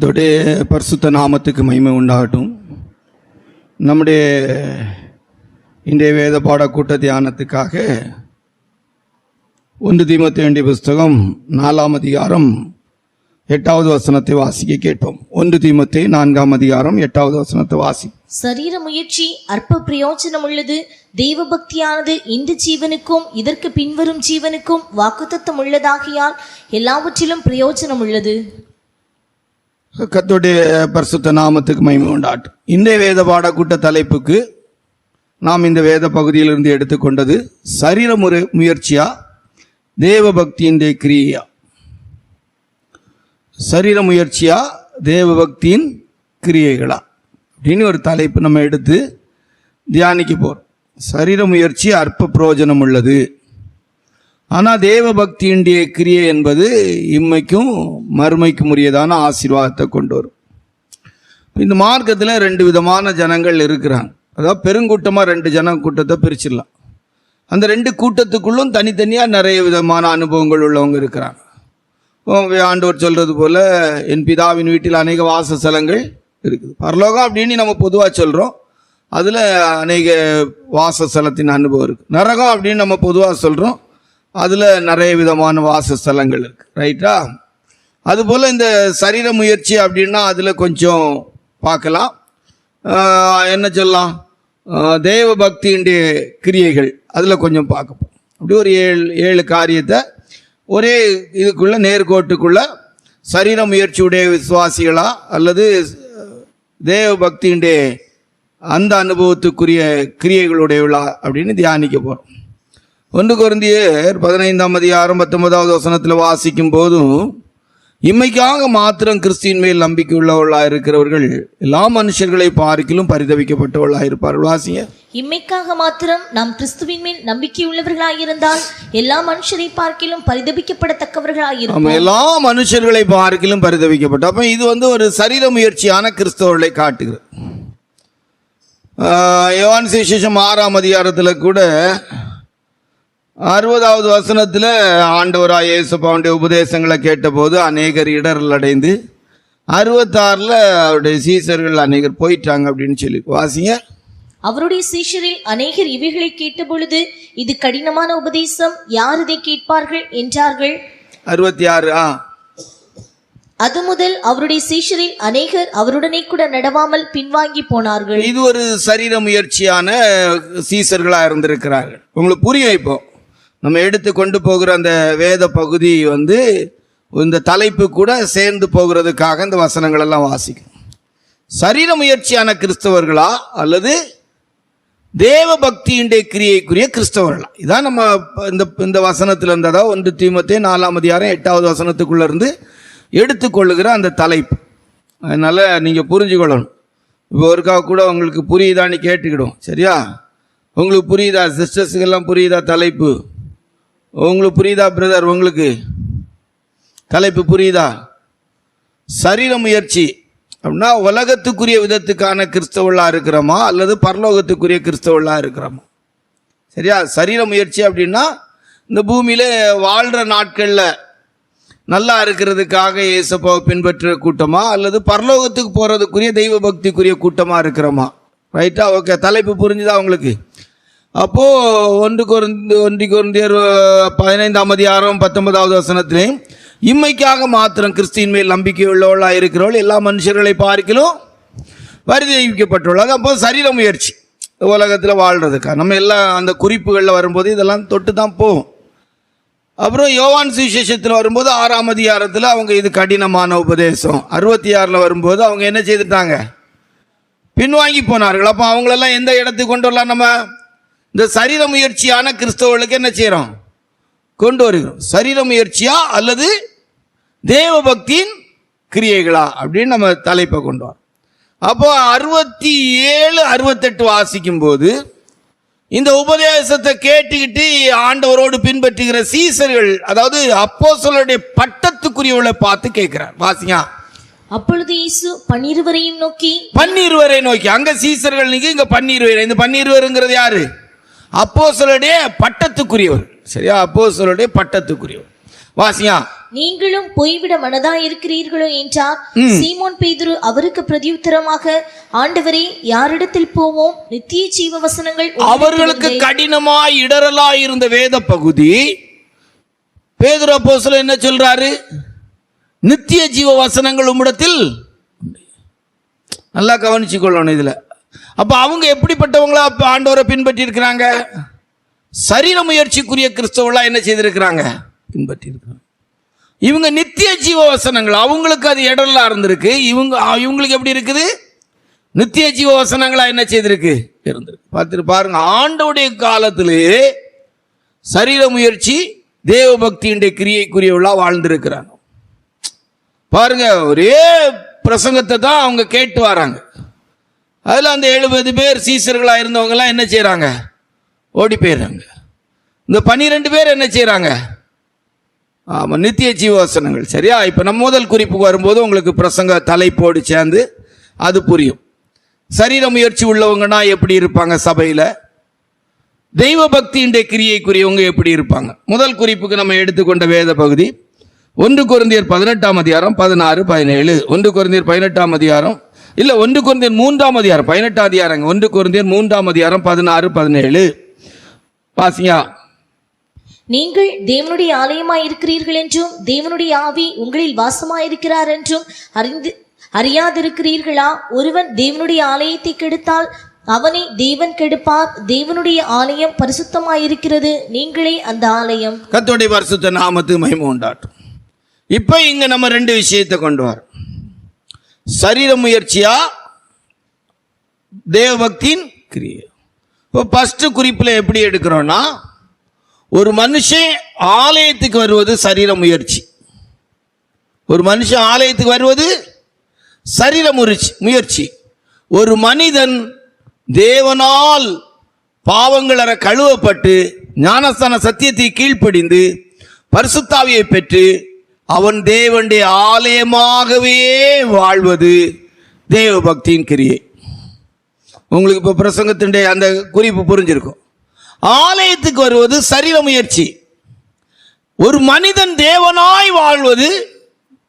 கர்த்தருடைய பரிசுத்த நாமத்துக்கு மகிமை உண்டாகட்டும். நம்முடைய இன்றைய வேத பாட கூட்ட தியானத்துக்காக 1 தீமோத்தேயுவின் புஸ்தகம் 4ஆம் அதிகாரம் 8வது வசனத்தை வாசிக்க கேட்போம். 1 தீமோத்தேயு 4ஆம் அதிகாரம் 8வது வசனத்தை வாசி. சரீர முயற்சி அற்ப பிரயோஜனம் உள்ளது, தெய்வ பக்தியானது இந்த ஜீவனுக்கும் இதற்கு பின்வரும் ஜீவனுக்கும் வாக்குத்தத்தம் உள்ளதாகியால் எல்லாவற்றிலும் பிரயோஜனம் உள்ளது. கர்த்தருடைய பரிசுத்த நாமத்துக்கு மகிமை உண்டாகட்டும். இன்றைய வேத பாடக்கூட்ட தலைப்புக்கு நாம் இந்த வேத பகுதியிலிருந்து எடுத்துக்கொண்டது சரீர முயற்சியா தேவ பக்தியின் கிரியா. சரீர முயற்சியா தேவ பக்தியின் கிரியைகளா அப்படின்னு ஒரு தலைப்பு நம்ம எடுத்து தியானிக்க போறோம். சரீர முயற்சி அற்ப பிரயோஜனம் உள்ளது, ஆனால் தேவ பக்தியினுடைய கிரியை என்பது இம்மைக்கும் மறுமைக்கும் உரியதான ஆசீர்வாதத்தை கொண்டு வரும். இந்த மார்க்கத்தில் 2 விதமான ஜனங்கள் இருக்கிறாங்க. அதாவது பெருங்கூட்டமாக 2 கூட்டத்தை பிரிச்சிடலாம். அந்த 2 கூட்டத்துக்குள்ளும் தனித்தனியாக நிறைய விதமான அனுபவங்கள் உள்ளவங்க இருக்கிறாங்க. ஆண்டவர் சொல்கிறது போல் என் பிதாவின் வீட்டில் அநேக வாசஸ்தலங்கள் இருக்குது. பரலோகம் அப்படின்னு நம்ம பொதுவாக சொல்கிறோம், அதில் அநேக வாசஸ்தலத்தின் அனுபவம் இருக்குது. நரகம் அப்படின்னு நம்ம பொதுவாக சொல்கிறோம், அதில் நிறைய விதமான வாசஸ்தலங்கள் இருக்குது. ரைட்டா? அதுபோல் இந்த சரீர முயற்சி அப்படின்னா அதில் கொஞ்சம் பார்க்கலாம். என்ன சொல்லலாம், தேவ பக்தியினுடைய கிரியைகள் அதில் கொஞ்சம் பார்க்கப்போம். அப்படி ஒரு 7 காரியத்தை ஒரே இதுக்குள்ள நேர்கோட்டுக்குள்ள சரீர முயற்சியுடைய விசுவாசிகளா அல்லது தேவ பக்தியினுடைய அந்த அனுபவத்துக்குரிய கிரியைகளுடையவளா அப்படின்னு தியானிக்க போகிறோம். 1 கொரிந்தியர் 15ஆம் அதிகாரம் 19வது வசனத்தில் வாசிக்கும் போதும், இம்மைக்காக மாத்திரம் கிறிஸ்துவின் மேல் நம்பிக்கை உள்ளவர்களாக இருக்கிறவர்கள் எல்லா மனுஷர்களை பார்க்கிலும் பரிதவிக்கப்பட்டவர்களாக இருப்பார்கள். வாசிங்க. இம்மைக்காக மாத்திரம் நாம் கிறிஸ்துவின் மேல் நம்பிக்கை உள்ளவர்களாக இருந்தால் எல்லா மனுஷரை பார்க்கிலும் பரிதவிக்கப்படத்தக்கவர்களாக இருப்போம். எல்லா மனுஷர்களை பார்க்கிலும் பரிதவிக்கப்பட்ட. அப்ப இது ஒரு சரீர முயற்சியான கிறிஸ்தவர்களை காட்டுகிறது. யோவான் சுவிசேஷம் 6ஆம் அதிகாரத்தில் கூட 60வது வசனத்தில் ஆண்டவராய் இயேசுவுடைய உபதேசங்களை கேட்டபோது அநேகர் இடரல் அடைந்து 66ல் அவருடைய சீஷர்கள் அநேகர் போயிட்டாங்க அப்படின்னு சொல்லி வாசிங்க. அவருடைய சீஷரில் அநேகர் இவைகளை கேட்ட பொழுது, இது கடினமான உபதேசம், யார் இதை கேட்பார்கள் என்றார்கள். 66. அது முதல் அவருடைய சீஷரில் அநேகர் அவருடனே கூட நடவாமல் பின்வாங்கி போனார்கள். இது ஒரு சரீர முயற்சியான சீஷர்களாக இருந்திருக்கிறார்கள். உங்களுக்கு புரிய வைப்போம். நம்ம எடுத்து கொண்டு போகிற அந்த வேத பகுதி இந்த தலைப்பு கூட சேர்ந்து போகிறதுக்காக இந்த வசனங்கள் எல்லாம் வாசிக்கும். சரீர முயற்சியான கிறிஸ்தவர்களா அல்லது தேவ பக்தியினுடைய கிரியைக்குரிய கிறிஸ்தவர்களா? இதான் நம்ம இந்த வசனத்தில் இருந்ததா 1 தீமோத்தேயு 4ஆம் அதிகாரம் 8வது வசனத்துக்குள்ள இருந்து எடுத்துக்கொள்ளுகிற அந்த தலைப்பு. அதனால நீங்கள் புரிஞ்சுக்கொள்ளணும். இப்போ ஒருக்காக கூட உங்களுக்கு புரியுதான்னு கேட்டுக்கிடும். சரியா? உங்களுக்கு புரியுதா? சிஸ்டர்ஸுக்கெல்லாம் புரியுதா தலைப்பு? உங்களுக்கு புரியுதா பிரதர்? உங்களுக்கு தலைப்பு புரியுதா? சரீர முயற்சி அப்படின்னா உலகத்துக்குரிய விதத்துக்கான கிறிஸ்தவர்களாக இருக்கிறோமா அல்லது பரலோகத்துக்குரிய கிறிஸ்தவர்களாக இருக்கிறோமா? சரியா? சரீர முயற்சி அப்படின்னா இந்த பூமியில் வாழ்கிற நாட்களில் நல்லா இருக்கிறதுக்காக இயேசுவை பின்பற்றுற கூட்டமா அல்லது பரலோகத்துக்கு போகிறதுக்குரிய தெய்வ பக்திக்குரிய கூட்டமாக இருக்கிறோமா? ரைட்டா? ஓகே, தலைப்பு புரிஞ்சுதா உங்களுக்கு? அப்போது 1 கொரிந்தியர் 15ஆம் அதிகாரம் 19வது வசனத்திலே, இம்மைக்காக மாத்திரம் கிறிஸ்துவின் மேல் நம்பிக்கை உள்ளவர்களாக இருக்கிறவர்கள் எல்லா மனுஷர்களை பார்க்கிலும் பரிதவிக்கப்பட்டுள்ளது. அப்போ சரீர முயற்சி உலகத்தில் வாழ்கிறதுக்கா நம்ம எல்லாம் அந்த குறிப்புகளில் வரும்போது இதெல்லாம் தொட்டு தான் போகும். அப்புறம் யோவான் சுவிசேஷத்தில் வரும்போது 6ஆம் அதிகாரத்தில் அவங்க இது கடினமான உபதேசம், 66ல் வரும்போது அவங்க என்ன செய்துட்டாங்க? பின்வாங்கி போனார்கள். அப்போ அவங்களெல்லாம் எந்த இடத்துக்கு கொண்டு வரலாம்? நம்ம இந்த சரீர முயற்சியான கிறிஸ்தவர்களுக்கு என்ன செய்கிறோம்? கொண்டு வருகிறோம். சரீர முயற்சியா அல்லது தேவ பக்தியின் கிரியைகளா அப்படின்னு நம்ம தலைப்பை கொண்டு வரோம். அப்போ 67, 68 வாசிக்கும் போது இந்த உபதேசத்தை கேட்டுக்கிட்டு ஆண்டவரோடு பின்பற்றுகிற சீசர்கள், அதாவது அப்போஸ்தலருடைய பட்டத்துக்குரியவர்களை பார்த்து கேட்கிறார். வாசிங்க. அப்பொழுது இயேசு 12 நோக்கி, அங்க சீசர்கள் நீங்க, இங்க 12. இந்த 12ங்கிறது யாரு? அப்போஸ்தலருடைய பட்டத்துக்குரியவர். சரியா? அப்போஸ்தலருடைய பட்டத்துக்குரியவர். வாசியா. நீங்களும் போய்விட மனதாயிருக்கிறீர்களோ என்றார். சீமோன் பேதுரு அவருக்கு பிரதியுத்தரமாக, ஆண்டவரே, யாரிடத்தில் போவோம்? நித்திய ஜீவ வசனங்கள் அவர்களுக்கு கடினமாய் இடரலாய் இருந்த வேத பகுதி பேதுரு அப்போஸ்தலன் என்ன சொல்றாரு? நித்திய ஜீவ வசனங்கள் உம்மிடத்தில். நல்லா கவனிச்சு கொள்ளணும் இதுல. அப்ப அவங்க எப்படிப்பட்டவங்களா ஆண்டவரை பின்பற்றி இருக்கிறாங்க? சரீர முயற்சிக்குரிய கிறிஸ்தவர்களா என்ன செய்திருக்கிறாங்க? பின்பற்றி இருக்கிறாங்க. இவங்க நித்திய ஜீவ வசனங்கள், அவங்களுக்கு அது இடரலா இருந்திருக்கு. இவங்களுக்கு எப்படி இருக்குது? நித்திய ஜீவ வசனங்களா என்ன செய்திருக்கு? இருந்திருக்கு. பார்த்துட்டு பாருங்க, ஆண்டவருடைய காலத்திலே சரீர முயற்சி தேவ பக்தியுடைய கிரியைக்குரியவளா வாழ்ந்திருக்கிறாங்க. பாருங்க, ஒரே பிரசங்கத்தை தான் அவங்க கேட்டு வராங்க. அதில் அந்த 70 பேர் சீசர்களாக இருந்தவங்கலாம் என்ன செய்கிறாங்க? ஓடி போயிடுறாங்க. இந்த 12 பேர் என்ன செய்கிறாங்க? ஆமாம், நித்திய ஜீவவசனங்கள். சரியா? இப்போ நம்ம முதல் குறிப்புக்கு வரும்போது உங்களுக்கு பிரசங்க தலைப்போடு சேர்ந்து அது புரியும். சரீர முயற்சி உள்ளவங்கன்னா எப்படி இருப்பாங்க சபையில்? தெய்வ பக்தியுடைய கிரியைக்குரியவங்க எப்படி இருப்பாங்க? முதல் குறிப்புக்கு நம்ம எடுத்துக்கொண்ட வேத பகுதி 1 கொரிந்தியர் 18ஆம் அதிகாரம் 16, 17. 1 கொரிந்தியர் 18ஆம் அதிகாரம், இல்லை 1 கொரிந்தியர் 3ஆம் அதிகாரம் 18ஆம் அதிகாரங்க. 1 கொரிந்தியர் 3ஆம் அதிகாரம் 16, 17 பாசியா. நீங்கள் தேவனுடைய ஆலயமாய் இருக்கிறீர்கள் என்றும் தேவனுடைய ஆவி உங்களில் வாசமாயிருக்கிறார் என்றும் அறியாதிருக்கிறீர்களா? ஒருவன் தேவனுடைய ஆலயத்தை கெடுத்தால் அவனை தேவன் கெடுப்பார். தேவனுடைய ஆலயம் பரிசுத்தமாயிருக்கிறது, நீங்களே அந்த ஆலயம். கர்த்தருடைய பரிசுத்த நாமத்துக்கு மகிமை உண்டாகட்டும். இப்போ இங்க நம்ம 2 விஷயத்தை கொண்டு வரோம். சரீர முயற்சியா தேவபக்தியின் கிரியை. இப்போ ஃபர்ஸ்ட் குறிப்பில் எப்படி எடுக்கிறோம்னா, ஒரு மனுஷன் ஆலயத்துக்கு வருவது சரீர முயற்சி. ஒரு மனுஷன் ஆலயத்துக்கு வருவது சரீர முயற்சி. ஒரு மனிதன் தேவனால் பாவங்களற கழுவப்பட்டு ஞானஸ்தான சத்தியத்தை கீழ்ப்படிந்து பரிசுத்தாவியை பெற்று அவன் தேவனுடைய ஆலயமாகவே வாழ்வது தேவ பக்தியின் கிரியை. உங்களுக்கு இப்போ பிரசங்கத்தினுடைய அந்த குறிப்பு புரிஞ்சிருக்கும். ஆலயத்துக்கு வருவது சரீர முயற்சி. ஒரு மனிதன் தேவனாய் வாழ்வது,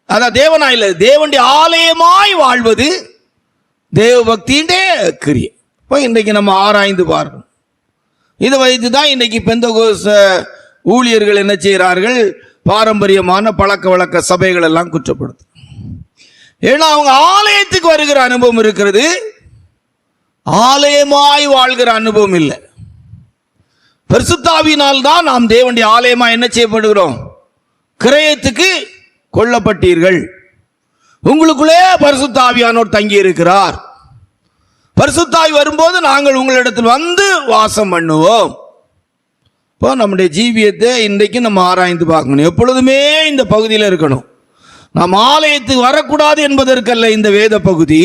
அதான் தேவனாய் இல்லை, தேவனுடைய ஆலயமாய் வாழ்வது தேவ பக்தியுடைய கிரியை. இப்போ இன்றைக்கு நம்ம ஆராய்ந்து பார்க்கணும். இதை வைத்து தான் இன்றைக்கு பெந்தகோஸ்த ஊழியர்கள் என்ன செய்கிறார்கள்? பாரம்பரியமான பழக்க வழக்க சபைகள் எல்லாம் குற்றப்படுத்து. ஏன்னா அவங்க ஆலயத்துக்கு வருகிற அனுபவம் இருக்கிறது, ஆலயமாய் வாழ்கிற அனுபவம் இல்லை. பரிசுத்தாவியினால் தான் நாம் தேவனுடைய ஆலயமா என்ன செய்யப்படுகிறோம்? கிரயத்துக்கு கொல்லப்பட்டீர்கள். உங்களுக்குள்ளே பரிசுத்தாவியானோர் தங்கி இருக்கிறார். பரிசுத்தாவி வரும்போது நாங்கள் உங்களிடத்தில் வந்து வாசம் பண்ணுவோம். இப்போ நம்முடைய ஜீவியத்தை இன்றைக்கு நம்ம ஆராய்ந்து பார்க்கணும். எப்பொழுதுமே இந்த பகுதியில் இருக்கணும். நாம் ஆலயத்துக்கு வரக்கூடாது என்பதற்கல்ல இந்த வேத பகுதி.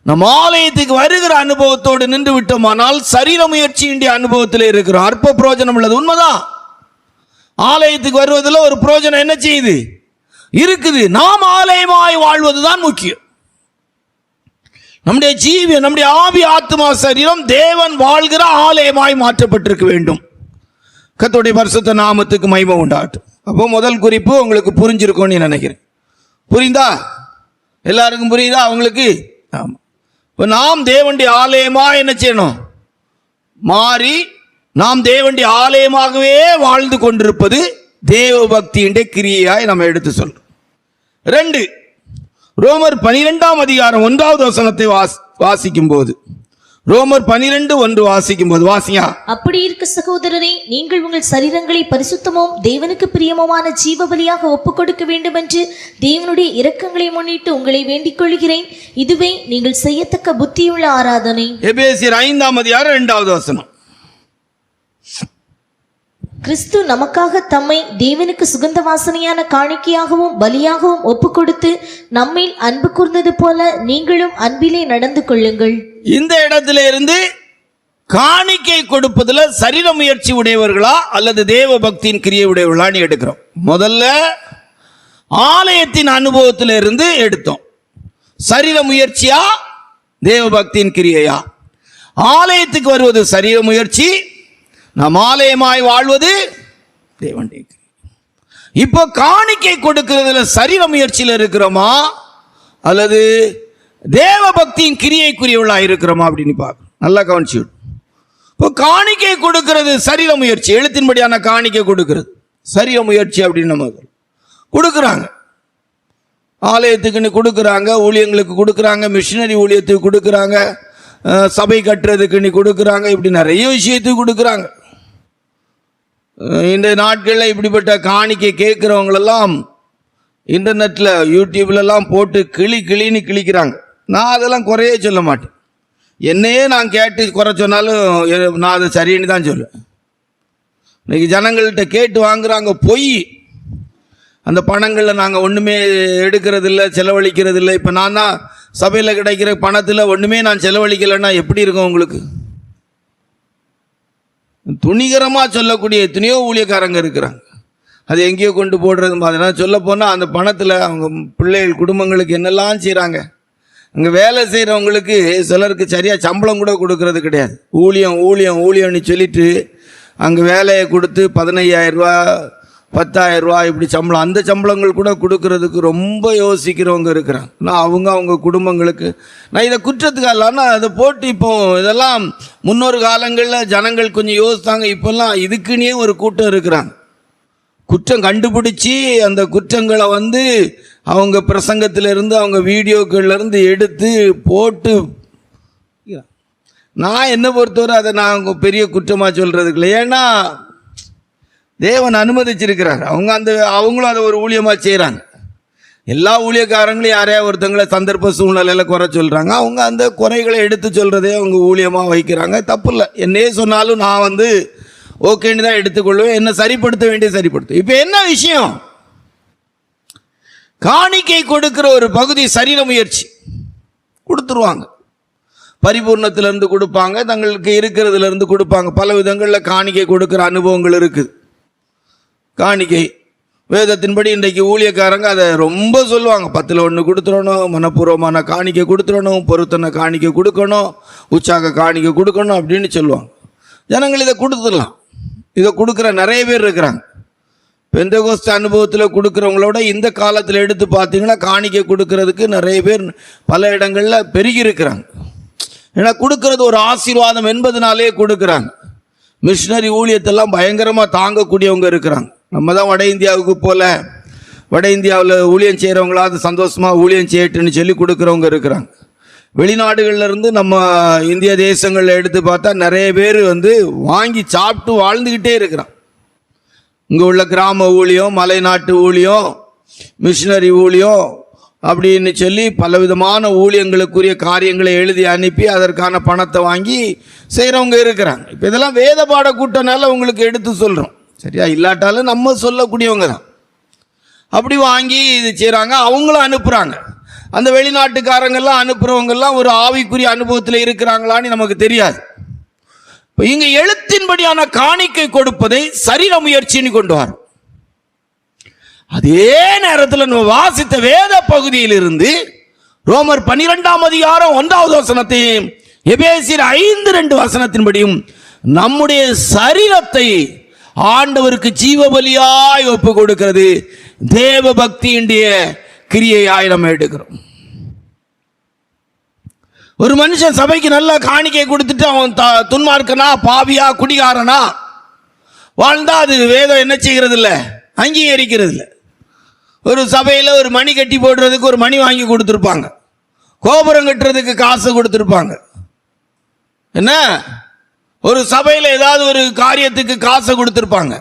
நம் ஆலயத்துக்கு வருகிற அனுபவத்தோடு நின்று விட்டோமானால் சரீர முயற்சியினுடைய அனுபவத்தில் இருக்கிறோம். அற்ப பிரயோஜனம் உள்ளது, உண்மைதான். ஆலயத்துக்கு வருவதில் ஒரு பிரயோஜனம் என்ன செய்யுது? இருக்குது. நாம் ஆலயமாய் வாழ்வதுதான் முக்கியம். நம்முடைய ஜீவியம், நம்முடைய ஆவி, ஆத்மா, சரீரம் தேவன் வாழ்கிற ஆலயமாய் மாற்றப்பட்டிருக்க வேண்டும். கர்த்தருடைய பரிசுத்த நாமத்துக்கு மகிமை உண்டாகட்டும். அப்போ முதல் குறிப்பு உங்களுக்கு புரிஞ்சிருக்கும்னு நினைக்கிறேன். புரிந்தா? எல்லாருக்கும் புரியுதா? அவங்களுக்கு? ஆமாம். இப்போ நாம் தேவனுடைய ஆலயமா என்ன செய்யணும்? மாறி நாம் தேவனுடைய ஆலயமாகவே வாழ்ந்து கொண்டிருப்பது தேவ பக்தியின் கிரியையாய் நம்ம எடுத்து சொல்றோம். 2 ரோமர் 12ஆம் அதிகாரம் 1வது வசனத்தை வாசிக்கும் போது, ரோமர் 12:1 வாசிக்கும் போது வாசியா. அப்படி இருக்க சகோதரரே, நீங்கள் உங்கள் சரீரங்களை பரிசுத்தமும் தேவனுக்கு பிரியமுமான ஜீவ பலியாக ஒப்புக் கொடுக்க வேண்டும் என்று தேவனுடைய இரக்கங்களை முன்னிட்டு உங்களை வேண்டிக் கொள்கிறேன். இதுவே நீங்கள் செய்யத்தக்க புத்தியுள்ள ஆராதனை. எபேசியர் 5ஆம் அதிகாரம் 2வது வசனம். கிறிஸ்து நமக்காக தம்மை தேவனுக்கு சுகந்த வாசனையான காணிக்கையாகவும் பலியாகவும் ஒப்பு கொடுத்து நம்மில் அன்பு கூர்ந்தது போல நீங்களும் அன்பிலே நடந்து கொள்ளுங்கள். இந்த இடத்துல இருந்து காணிக்கை கொடுப்பதில் சரீர முயற்சி உடையவர்களா அல்லது தேவ பக்தியின் கிரியை உடையவர்களான்னு எடுக்கிறோம். முதல்ல ஆலயத்தின் அனுபவத்தில் இருந்து எடுத்தோம். சரீர முயற்சியா தேவ பக்தியின் கிரியையா? ஆலயத்துக்கு வருவது சரீர முயற்சி, நாம் ஆலயமாய் வாழ்வது தேவனுடைய கிரியை. இப்போ காணிக்கை கொடுக்கிறதுல சரீர முயற்சியில் இருக்கிறோமா அல்லது தேவ பக்தியின் கிரியைக்குரியவளா இருக்கிறோமா அப்படின்னு பார்க்கணும். நல்லா கவனிச்சு. இப்போ காணிக்கை கொடுக்கிறது சரீர முயற்சி, எழுத்தின்படியான காணிக்கை கொடுக்கிறது சரீர முயற்சி அப்படின்னு நம்ம கொடுக்குறாங்க. ஆலயத்துக்குன்னு கொடுக்குறாங்க, ஊழியங்களுக்கு கொடுக்குறாங்க, மிஷினரி ஊழியத்துக்கு கொடுக்குறாங்க, சபை கட்டுறதுக்குன்னு கொடுக்குறாங்க, இப்படி நிறைய விஷயத்துக்கு கொடுக்குறாங்க. இந்த நாட்களில் இப்படிப்பட்ட காணிக்கை கேட்குறவங்களெல்லாம் இன்டர்நெட்டில் யூடியூப்லலாம் போட்டு கிளின்னு கிழிக்கிறாங்க. நான் அதெல்லாம் குறையே சொல்ல மாட்டேன். என்னையே நான் கேட்டு குறை சொன்னாலும் நான் அதை சரின்னு தான் சொல்லுவேன். இன்னைக்கு ஜனங்கள்கிட்ட கேட்டு வாங்குறாங்க பொய். அந்த பணங்களில் நாங்கள் ஒன்றுமே எடுக்கிறதில்ல, செலவழிக்கிறதில்லை. இப்போ நான் தான் சபையில் கிடைக்கிற பணத்தில் ஒன்றுமே நான் செலவழிக்கலைன்னா எப்படி இருக்கும் உங்களுக்கு? துணிகரமாக சொல்லக்கூடிய எத்தனையோ ஊழியக்காரங்க இருக்கிறாங்க. அது எங்கேயோ கொண்டு போடுறது மாதிரி சொல்ல போனால் அந்த பணத்தில் அவங்க பிள்ளைகள் குடும்பங்களுக்கு என்னெல்லாம் செய்கிறாங்க. அங்கே வேலை செய்கிறவங்களுக்கு சிலருக்கு சரியாக சம்பளம் கூட கொடுக்கறது கிடையாது. ஊழியம்னு சொல்லிட்டு அங்கே வேலையை கொடுத்து 15,000 ரூபா 10,000 ரூபா இப்படி சம்பளம், அந்த சம்பளங்கள் கூட கொடுக்கறதுக்கு ரொம்ப யோசிக்கிறவங்க இருக்கிறாங்க. நான் அவங்க குடும்பங்களுக்கு நான் இதை குற்றத்துக்கு இல்லைன்னா அதை போட்டு இப்போ இதெல்லாம் முன்னொரு காலங்களில் ஜனங்கள் கொஞ்சம் யோசித்தாங்க. இப்போல்லாம் இதுக்குன்னே ஒரு கூட்டம் இருக்கிறாங்க. குற்றம் கண்டுபிடிச்சி அந்த குற்றங்களை அவங்க பிரசங்கத்திலிருந்து அவங்க வீடியோக்கள்லேருந்து எடுத்து போட்டு, நான் என்ன பொறுத்தவரை அதை நான் பெரிய குற்றமாக சொல்கிறதுக்கு இல்லை. ஏன்னா தேவன் அனுமதிச்சிருக்கிறார். அவங்களும் அதை ஒரு ஊழியமாக செய்கிறாங்க. எல்லா ஊழியக்காரங்களும் யாரையா ஒருத்தங்களை சந்தர்ப்ப சூழ்நிலையில் குறை சொல்கிறாங்க. அவங்க அந்த குறைகளை எடுத்து சொல்கிறதே அவங்க ஊழியமாக வைக்கிறாங்க. தப்பு இல்லை. என்னையே சொன்னாலும் நான் ஓகேன்னு தான் எடுத்துக்கொள்வேன். என்ன சரிப்படுத்த வேண்டிய சரிப்படுத்தும். இப்போ என்ன விஷயம்? காணிக்கை கொடுக்கிற ஒரு பகுதி சரீர முயற்சி கொடுத்துருவாங்க. பரிபூர்ணத்திலிருந்து கொடுப்பாங்க, தங்களுக்கு இருக்கிறதுல இருந்து கொடுப்பாங்க. பல விதங்களில் காணிக்கை கொடுக்கிற அனுபவங்கள் இருக்குது. காணிக்கை வேதத்தின்படி இன்றைக்கு ஊழியக்காரங்க அதை ரொம்ப சொல்லுவாங்க. 10ல் 1 கொடுத்துடணும், மனப்பூர்வமான காணிக்கை கொடுத்துடணும், பொருத்தனை காணிக்கை கொடுக்கணும், உற்சாக காணிக்கை கொடுக்கணும் அப்படின்னு சொல்லுவாங்க. ஜனங்கள் இதை கொடுத்துடலாம். இதை கொடுக்குற நிறைய பேர் இருக்கிறாங்க. பெந்தகோஸ்து அனுபவத்தில் கொடுக்குறவங்களோட இந்த காலத்தில் எடுத்து பார்த்தீங்கன்னா காணிக்கை கொடுக்கறதுக்கு நிறைய பேர் பல இடங்களில் பெருகி இருக்கிறாங்க. ஏன்னா கொடுக்கறது ஒரு ஆசீர்வாதம் என்பதனாலே கொடுக்குறாங்க. மிஷினரி ஊழியத்தெல்லாம் பயங்கரமாக தாங்கக்கூடியவங்க இருக்கிறாங்க. நம்ம தான் வட இந்தியாவுக்கு போல, வட இந்தியாவில் ஊழியம் செய்கிறவங்களாவது சந்தோஷமாக ஊழியம் செய்யட்டுன்னு சொல்லி கொடுக்குறவங்க இருக்கிறாங்க. வெளிநாடுகள்லேருந்து நம்ம இந்திய தேசங்களில் எடுத்து பார்த்தா நிறைய பேர் வாங்கி சாப்பிட்டு வாழ்ந்துக்கிட்டே இருக்கிறான். இங்கே உள்ள கிராம ஊழியம், மலைநாட்டு ஊழியம், மிஷினரி ஊழியம் அப்படின்னு சொல்லி பலவிதமான ஊழியங்களுக்குரிய காரியங்களை எழுதி அனுப்பி அதற்கான பணத்தை வாங்கி செய்கிறவங்க இருக்கிறாங்க. இப்போ இதெல்லாம் வேத பாட கூட்டனால உங்களுக்கு எடுத்து சொல்கிறோம். சரியா? இல்லாட்டாலும் நம்ம சொல்லக்கூடியவங்க தான். அப்படி வாங்கி இது செய்கிறாங்க, அவங்களும் அனுப்புகிறாங்க. அந்த வெளிநாட்டுக்காரங்கெல்லாம் அனுப்புகிறவங்கெல்லாம் ஒரு ஆவிக்குரிய அனுபவத்தில் இருக்கிறாங்களான்னு நமக்கு தெரியாது. இப்போ இங்கே எழுத்தின்படியான காணிக்கை கொடுப்பதை சரீர முயற்சின்னு கொண்டு வரும். அதே நேரத்தில் நம்ம வாசித்த வேத பகுதியிலிருந்து ரோமர் 12ஆம் அதிகாரம் 1வது வசனத்தையும் எபேசியர் 5:2 வசனத்தின்படியும் நம்முடைய சரீரத்தை ஆண்டவருக்கு ஜீவ பலியாய் ஒப்பு கொடுக்கிறது தேவ பக்தியினுடைய கிரியையாய் நம்ம எடுக்கிறோம். ஒரு மனுஷன் சபைக்கு நல்ல காணிக்கை கொடுத்துட்டு அவன் துன்மார்க்கனா, பாவியா, குடிகாரனா வாழ்ந்தா அது வேதம் என்ன செய்கிறது இல்லை, அங்கீகரிக்கிறது இல்லை. ஒரு சபையில் ஒரு மணி கட்டி போடுறதுக்கு ஒரு மணி வாங்கி கொடுத்துருப்பாங்க, கோபுரம் கட்டுறதுக்கு காசு கொடுத்துருப்பாங்க. என்ன, ஒரு சபையில் ஏதாவது ஒரு காரியத்துக்கு காசை கொடுத்துருப்பாங்க.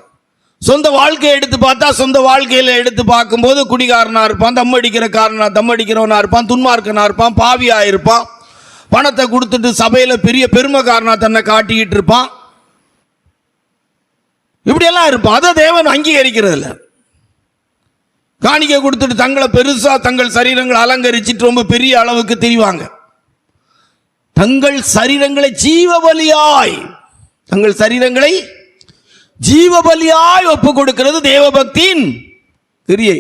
சொந்த வாழ்க்கையை எடுத்து பார்த்தா, சொந்த வாழ்க்கையில் எடுத்து பார்க்கும்போது குடிகாரனா இருப்பான், தம் அடிக்கிறவனா இருப்பான், துன்மார்க்கனா இருப்பான், பாவியா இருப்பான், பணத்தை கொடுத்துட்டு சபையில் பெரிய பெருமைக்காரனா தன்னை காட்டிக்கிட்டு இருப்பான், இப்படியெல்லாம் இருப்பான். அதை தேவன் அங்கீகரிக்கிறது இல்லை. காணிக்கை கொடுத்துட்டு தங்களை பெருசா தங்கள் சரீரங்களை அலங்கரிச்சிட்டு ரொம்ப பெரிய அளவுக்கு தெரிவாங்க. தங்கள் சரீரங்களை ஜீவபலியாய் ஒப்பு கொடுக்கிறது தேவபக்தியின் கிரியை.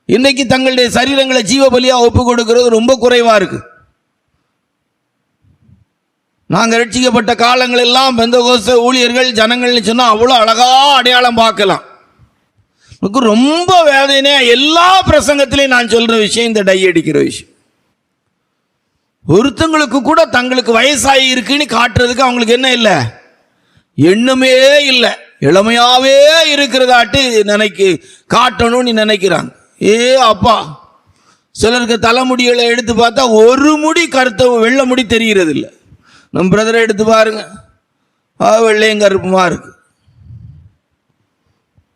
இன்னைக்கு தங்களுடைய சரீரங்களை ஜீவபலியா ஒப்பு கொடுக்கிறது ரொம்ப குறைவா இருக்கு. நாங்கள் ரட்சிக்கப்பட்ட காலங்கள் எல்லாம் பெந்தகோஸ்து ஊழியர்கள் ஜனங்கள்னு சொன்னா அவ்வளோ அழகா அடையாளம் பார்க்கலாம். எனக்கு ரொம்ப வேதனையா எல்லா பிரசங்கத்திலையும் நான் சொல்ற விஷயம் இந்த டை அடிக்கிற விஷயம். ஒருத்தங்களுக்கு கூட தங்களுக்கு வயசாகி இருக்குன்னு காட்டுறதுக்கு அவங்களுக்கு என்ன இல்லை, எண்ணமே இல்லை. இளமையாவே இருக்கிறதாட்டு காட்டணும்னு நினைக்கிறாங்க. அப்பா, சிலருக்கு தலைமுடிகளை எடுத்து பார்த்தா ஒரு முடி கருத்த வெள்ளை முடி தெரிகிறது இல்லை. நம்ம பிரதரை எடுத்து பாருங்க, வெள்ளையும் கருப்புமா இருக்கு.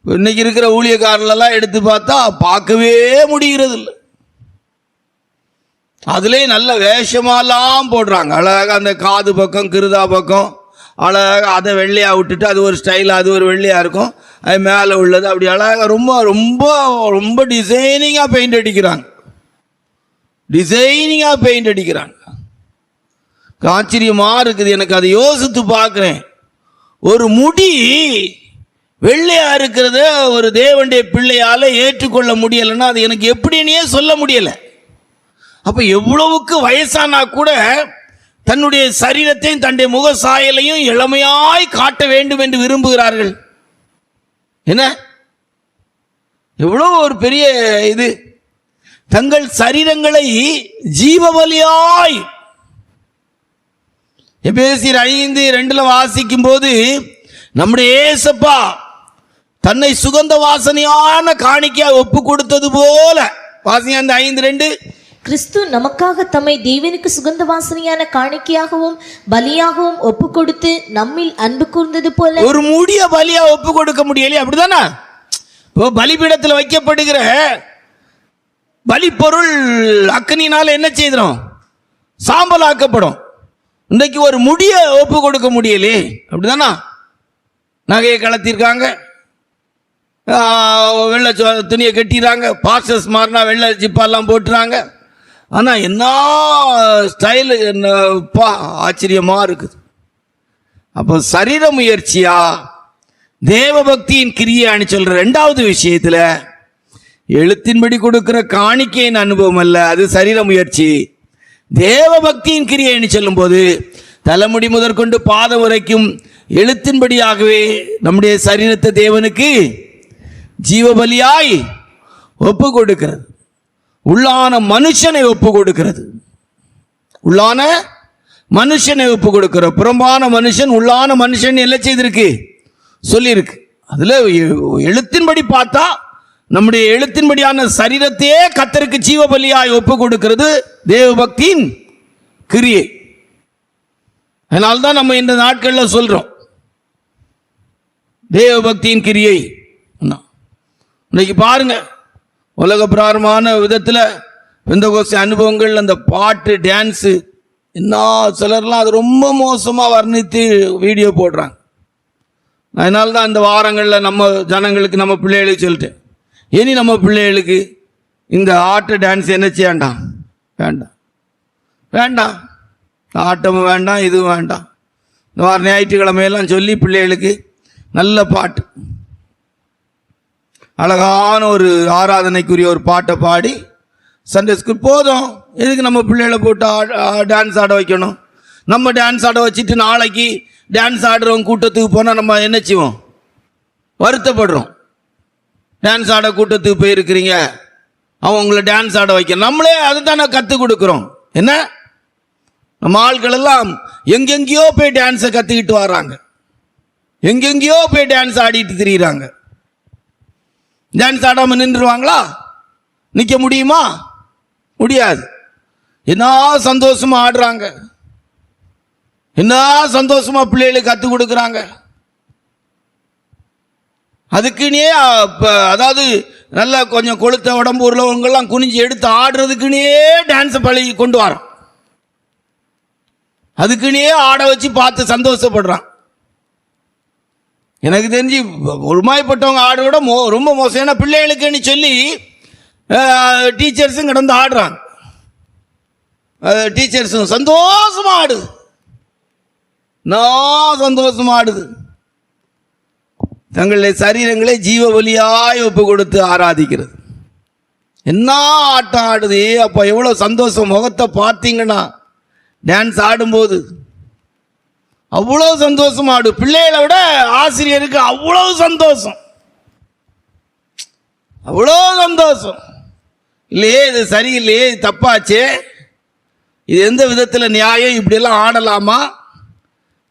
இன்னைக்கு இருக்கிற ஊழியக்காரர்களெல்லாம் எடுத்து பார்த்தா பார்க்கவே முடிகிறது இல்லை. அதுலேயும் நல்ல வேஷமாலாம் போடுறாங்க. அழகாக அந்த காது பக்கம் கிருதா பக்கம் அழகாக அதை வெள்ளையாக விட்டுட்டு அது ஒரு ஸ்டைலாக அது ஒரு வெள்ளையாக இருக்கும். அது மேலே உள்ளது அப்படி அழகாக ரொம்ப ரொம்ப ரொம்ப டிசைனிங்காக பெயிண்ட் அடிக்கிறாங்க. ஆச்சரியமாக இருக்குது. எனக்கு அதை யோசித்து பார்க்குறேன். ஒரு முடி வெள்ளையா இருக்கிறத ஒரு தேவனுடைய பிள்ளையால ஏற்றுக்கொள்ள முடியலைன்னா அது எனக்கு எப்படின்னே சொல்ல முடியலை. அப்போ எவ்வளவுக்கு வயசானா கூட தன்னுடைய சரீரத்தையும் தன்னுடைய முக சாயலையும் இளமையாய் காட்ட வேண்டும் என்று விரும்புகிறார்கள். என்ன எவ்வளோ ஒரு பெரிய இது! தங்கள் சரீரங்களை ஜீவபலியாய், எபேசியர் 5:2 வாசிக்கும் போது நம்முடைய ஏசப்பா தன்னை சுகந்த வாசனையான காணிக்கையா ஒப்பு கொடுத்தது போல, வாசிங்க அந்த 5:2, கிறிஸ்து நமக்காக தம்மை தேவனுக்கு சுகந்த வாசனையான காணிக்கையாகவும் பலியாகவும் ஒப்பு கொடுத்து நம்மில் அன்பு கூர்ந்தது போல. ஒரு முடிய பலியா ஒப்பு கொடுக்க முடியலையே, அப்படிதானே? இப்போ பலிபீடத்தில் வைக்கப்படுகிற பலி பொருள் அக்னினால என்ன செய்தோம்? சாம்பல் ஆக்கப்படும். இன்றைக்கு ஒரு முடிய ஒப்பு கொடுக்க முடியலையே, அப்படிதானா? நகையை கலத்திருக்காங்க, வெள்ளை துணியை கட்டிடுறாங்க, பாஸ்டர்ஸ் மாறினா வெள்ளை ஜிப்பாலாம் போட்டுறாங்க. ஆனால் என்ன ஸ்டைலு, என்னப்பா ஆச்சரியமாக இருக்குது. அப்போ சரீர முயற்சியா தேவ பக்தியின் கிரியான்னு சொல்கிற ரெண்டாவது விஷயத்தில் எழுத்தின்படி கொடுக்கிற காணிக்கையின் அனுபவம் அல்ல, அது சரீர முயற்சி. தேவ பக்தியின் கிரியைன்னு சொல்லும்போது தலைமுடி முதற்கொண்டு பாதம் வரைக்கும் எழுத்தின்படியாகவே நம்முடைய சரீரத்தை தேவனுக்கு ஜீவபலியாய் ஒப்பு கொடுக்கிறது. உள்ளான மனுஷனை ஒப்பு கொடுக்கிறது. உள்ளான மனுஷனை ஒப்பு கொடுக்கிற புறம்பான மனுஷன் உள்ளான மனுஷன் என்ன செய்திருக்கு சொல்லியிருக்கு. அதில் எழுத்தின்படி பார்த்தா நம்முடைய எழுத்தின்படியான சரீரத்தையே கர்த்தருக்கு ஜீவபலியாய் ஒப்பு கொடுக்கிறது தேவ பக்தியின் கிரியை. அதனால்தான் நம்ம இந்த நாட்களில் சொல்றோம் தேவ பக்தியின் கிரியை. இன்னைக்கு பாருங்க, உலக பிராரமான விதத்தில் பெந்தகோஸ்தே அனுபவங்கள், அந்த பாட்டு டான்ஸு என்ன, சிலர்லாம் அது ரொம்ப மோசமாக வர்ணித்து வீடியோ போடுறாங்க. அதனால தான் இந்த வாரங்களில் நம்ம ஜனங்களுக்கு, நம்ம பிள்ளைகளுக்கு சொல்லிட்டேன், இனி நம்ம பிள்ளைகளுக்கு இந்த ஆட்டு டான்ஸ் என்ன செய்யாண்டாம், வேண்டாம், ஆட்டமும் வேண்டாம், இதுவும் வேண்டாம். இந்த வார ஞாயிற்றுக்கிழமையெல்லாம் சொல்லி பிள்ளைகளுக்கு நல்ல பாட்டு, அழகான ஒரு ஆராதனைக்குரிய ஒரு பாட்டை பாடி சண்டே ஸ்கூல் போதும். எதுக்கு நம்ம பிள்ளைகளை போட்டு டான்ஸ் ஆட வைக்கணும்? நம்ம டான்ஸ் ஆட வச்சுட்டு நாளைக்கு டான்ஸ் ஆடுறவங்க கூட்டத்துக்கு போனால் நம்ம என்ன செய்வோம்? வருத்தப்படுறோம். டான்ஸ் ஆட கூட்டத்துக்கு போயிருக்கிறீங்க, அவன் உங்களை டான்ஸ் ஆட வைக்க, நம்மளே அதை தானே கற்றுக் கொடுக்குறோம். என்ன, நம்ம ஆட்கள் எல்லாம் எங்கெங்கேயோ போய் டான்ஸை கற்றுக்கிட்டு வர்றாங்க, எங்கெங்கேயோ போய் டான்ஸ் ஆடிட்டு திரியிறாங்க. டான்ஸ் ஆடாமல் நின்றுவாங்களா? நிற்க முடியுமா? முடியாது. என்ன சந்தோஷமா ஆடுறாங்க, என்ன சந்தோஷமா பிள்ளைகளுக்கு கற்றுக் கொடுக்குறாங்க. அதுக்குன்னே அதாவது நல்லா கொஞ்சம் கொளுத்த உடம்பு உள்ளவங்கெல்லாம் குனிஞ்சு எடுத்து ஆடுறதுக்குன்னே டான்ஸை பழகி கொண்டு வரோம். அதுக்குன்னே ஆட வச்சு பார்த்து சந்தோஷப்படுறான். எனக்கு தெரிஞ்சு ஒருமாய்ப்பட்டவங்க ஆட விட ரொம்ப மோசம். ஏன்னா பிள்ளைகளுக்குன்னு சொல்லி டீச்சர்ஸும் கிடந்து ஆடுறாங்க. டீச்சர்ஸும் சந்தோஷமா ஆடுது, நான் சந்தோஷமா ஆடுது. தங்களுடைய சரீரங்களை ஜீவ பலியாய் ஒப்பு கொடுத்து ஆராதிக்கிறது. என்ன ஆட்டம் ஆடுது! அப்போ எவ்வளோ சந்தோஷம்! முகத்தை பார்த்தீங்கன்னா டான்ஸ் ஆடும்போது அவ்வளோ சந்தோஷமா ஆடு. பிள்ளைகளை விட ஆசிரியருக்கு அவ்வளோ சந்தோஷம். அவ்வளோ சந்தோஷம். இல்லையே இது சரியில்லையே, இது தப்பாச்சே, இது எந்த விதத்தில் நியாயம், இப்படியெல்லாம் ஆடலாமா,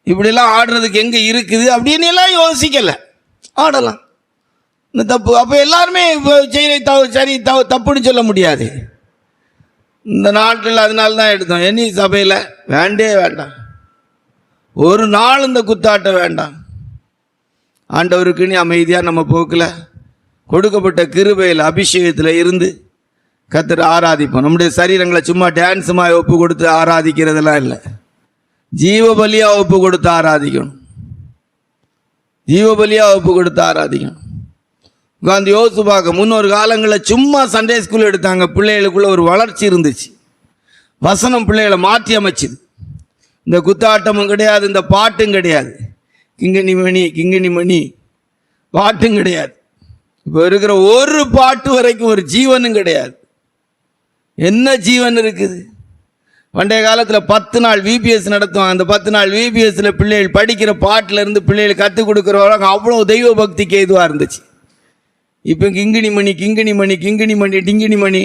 இப்படியெல்லாம் ஆடுறதுக்கு எங்கே இருக்குது அப்படின்னு எல்லாம் யோசிக்கலை. ஆடலாம், இந்த தப்பு. அப்போ எல்லாருமே சரி தப்புன்னு சொல்ல முடியாது. இந்த நாட்டில் அதனால தான் எடுத்தோம். எனி சபையில் வேண்டாம், ஒரு நாள் இந்த குத்தாட்டம் வேண்டாம். ஆண்டவருக்குன்னு அமைதியாக நம்ம போக்கில் கொடுக்கப்பட்ட கிருபையில் அபிஷேகத்தில் இருந்து கர்த்தரை ஆராதிப்போம். நம்முடைய சரீரங்களை சும்மா டான்ஸுமாக ஒப்பு கொடுத்து ஆராதிக்கிறதெல்லாம் இல்லை, ஜீவ பலியாக ஒப்பு கொடுத்து ஆராதிக்கணும். ஜீவ பலியாக ஒப்பு கொடுத்து ஆராதிக்கணும். உட்காந்து யோசிச்சு பார்க்க, முன்னொரு காலங்களில் சும்மா சண்டே ஸ்கூல் எடுத்தாங்க, பிள்ளைகளுக்குள்ள ஒரு வளர்ச்சி இருந்துச்சு, வசனம் பிள்ளைகளை மாற்றி அமைச்சுது. இந்த குத்தாட்டமும் கிடையாது, இந்த பாட்டும் கிடையாது, கிங்கினி மணி பாட்டும் கிடையாது. இப்போ இருக்கிற ஒரு பாட்டு வரைக்கும் ஒரு ஜீவனும் கிடையாது. என்ன ஜீவன் இருக்குது? பண்டைய காலத்தில் 10 நாள் விபிஎஸ் நடத்துவாங்க. அந்த 10 நாள் விபிஎஸ்ல பிள்ளைகள் படிக்கிற பாட்டில் இருந்து பிள்ளைகள் கற்றுக் கொடுக்குறவங்க அவ்வளோ தெய்வ பக்திக்கு எதுவாக இருந்துச்சு. இப்போ கிங்கினி மணி டிங்கினி மணி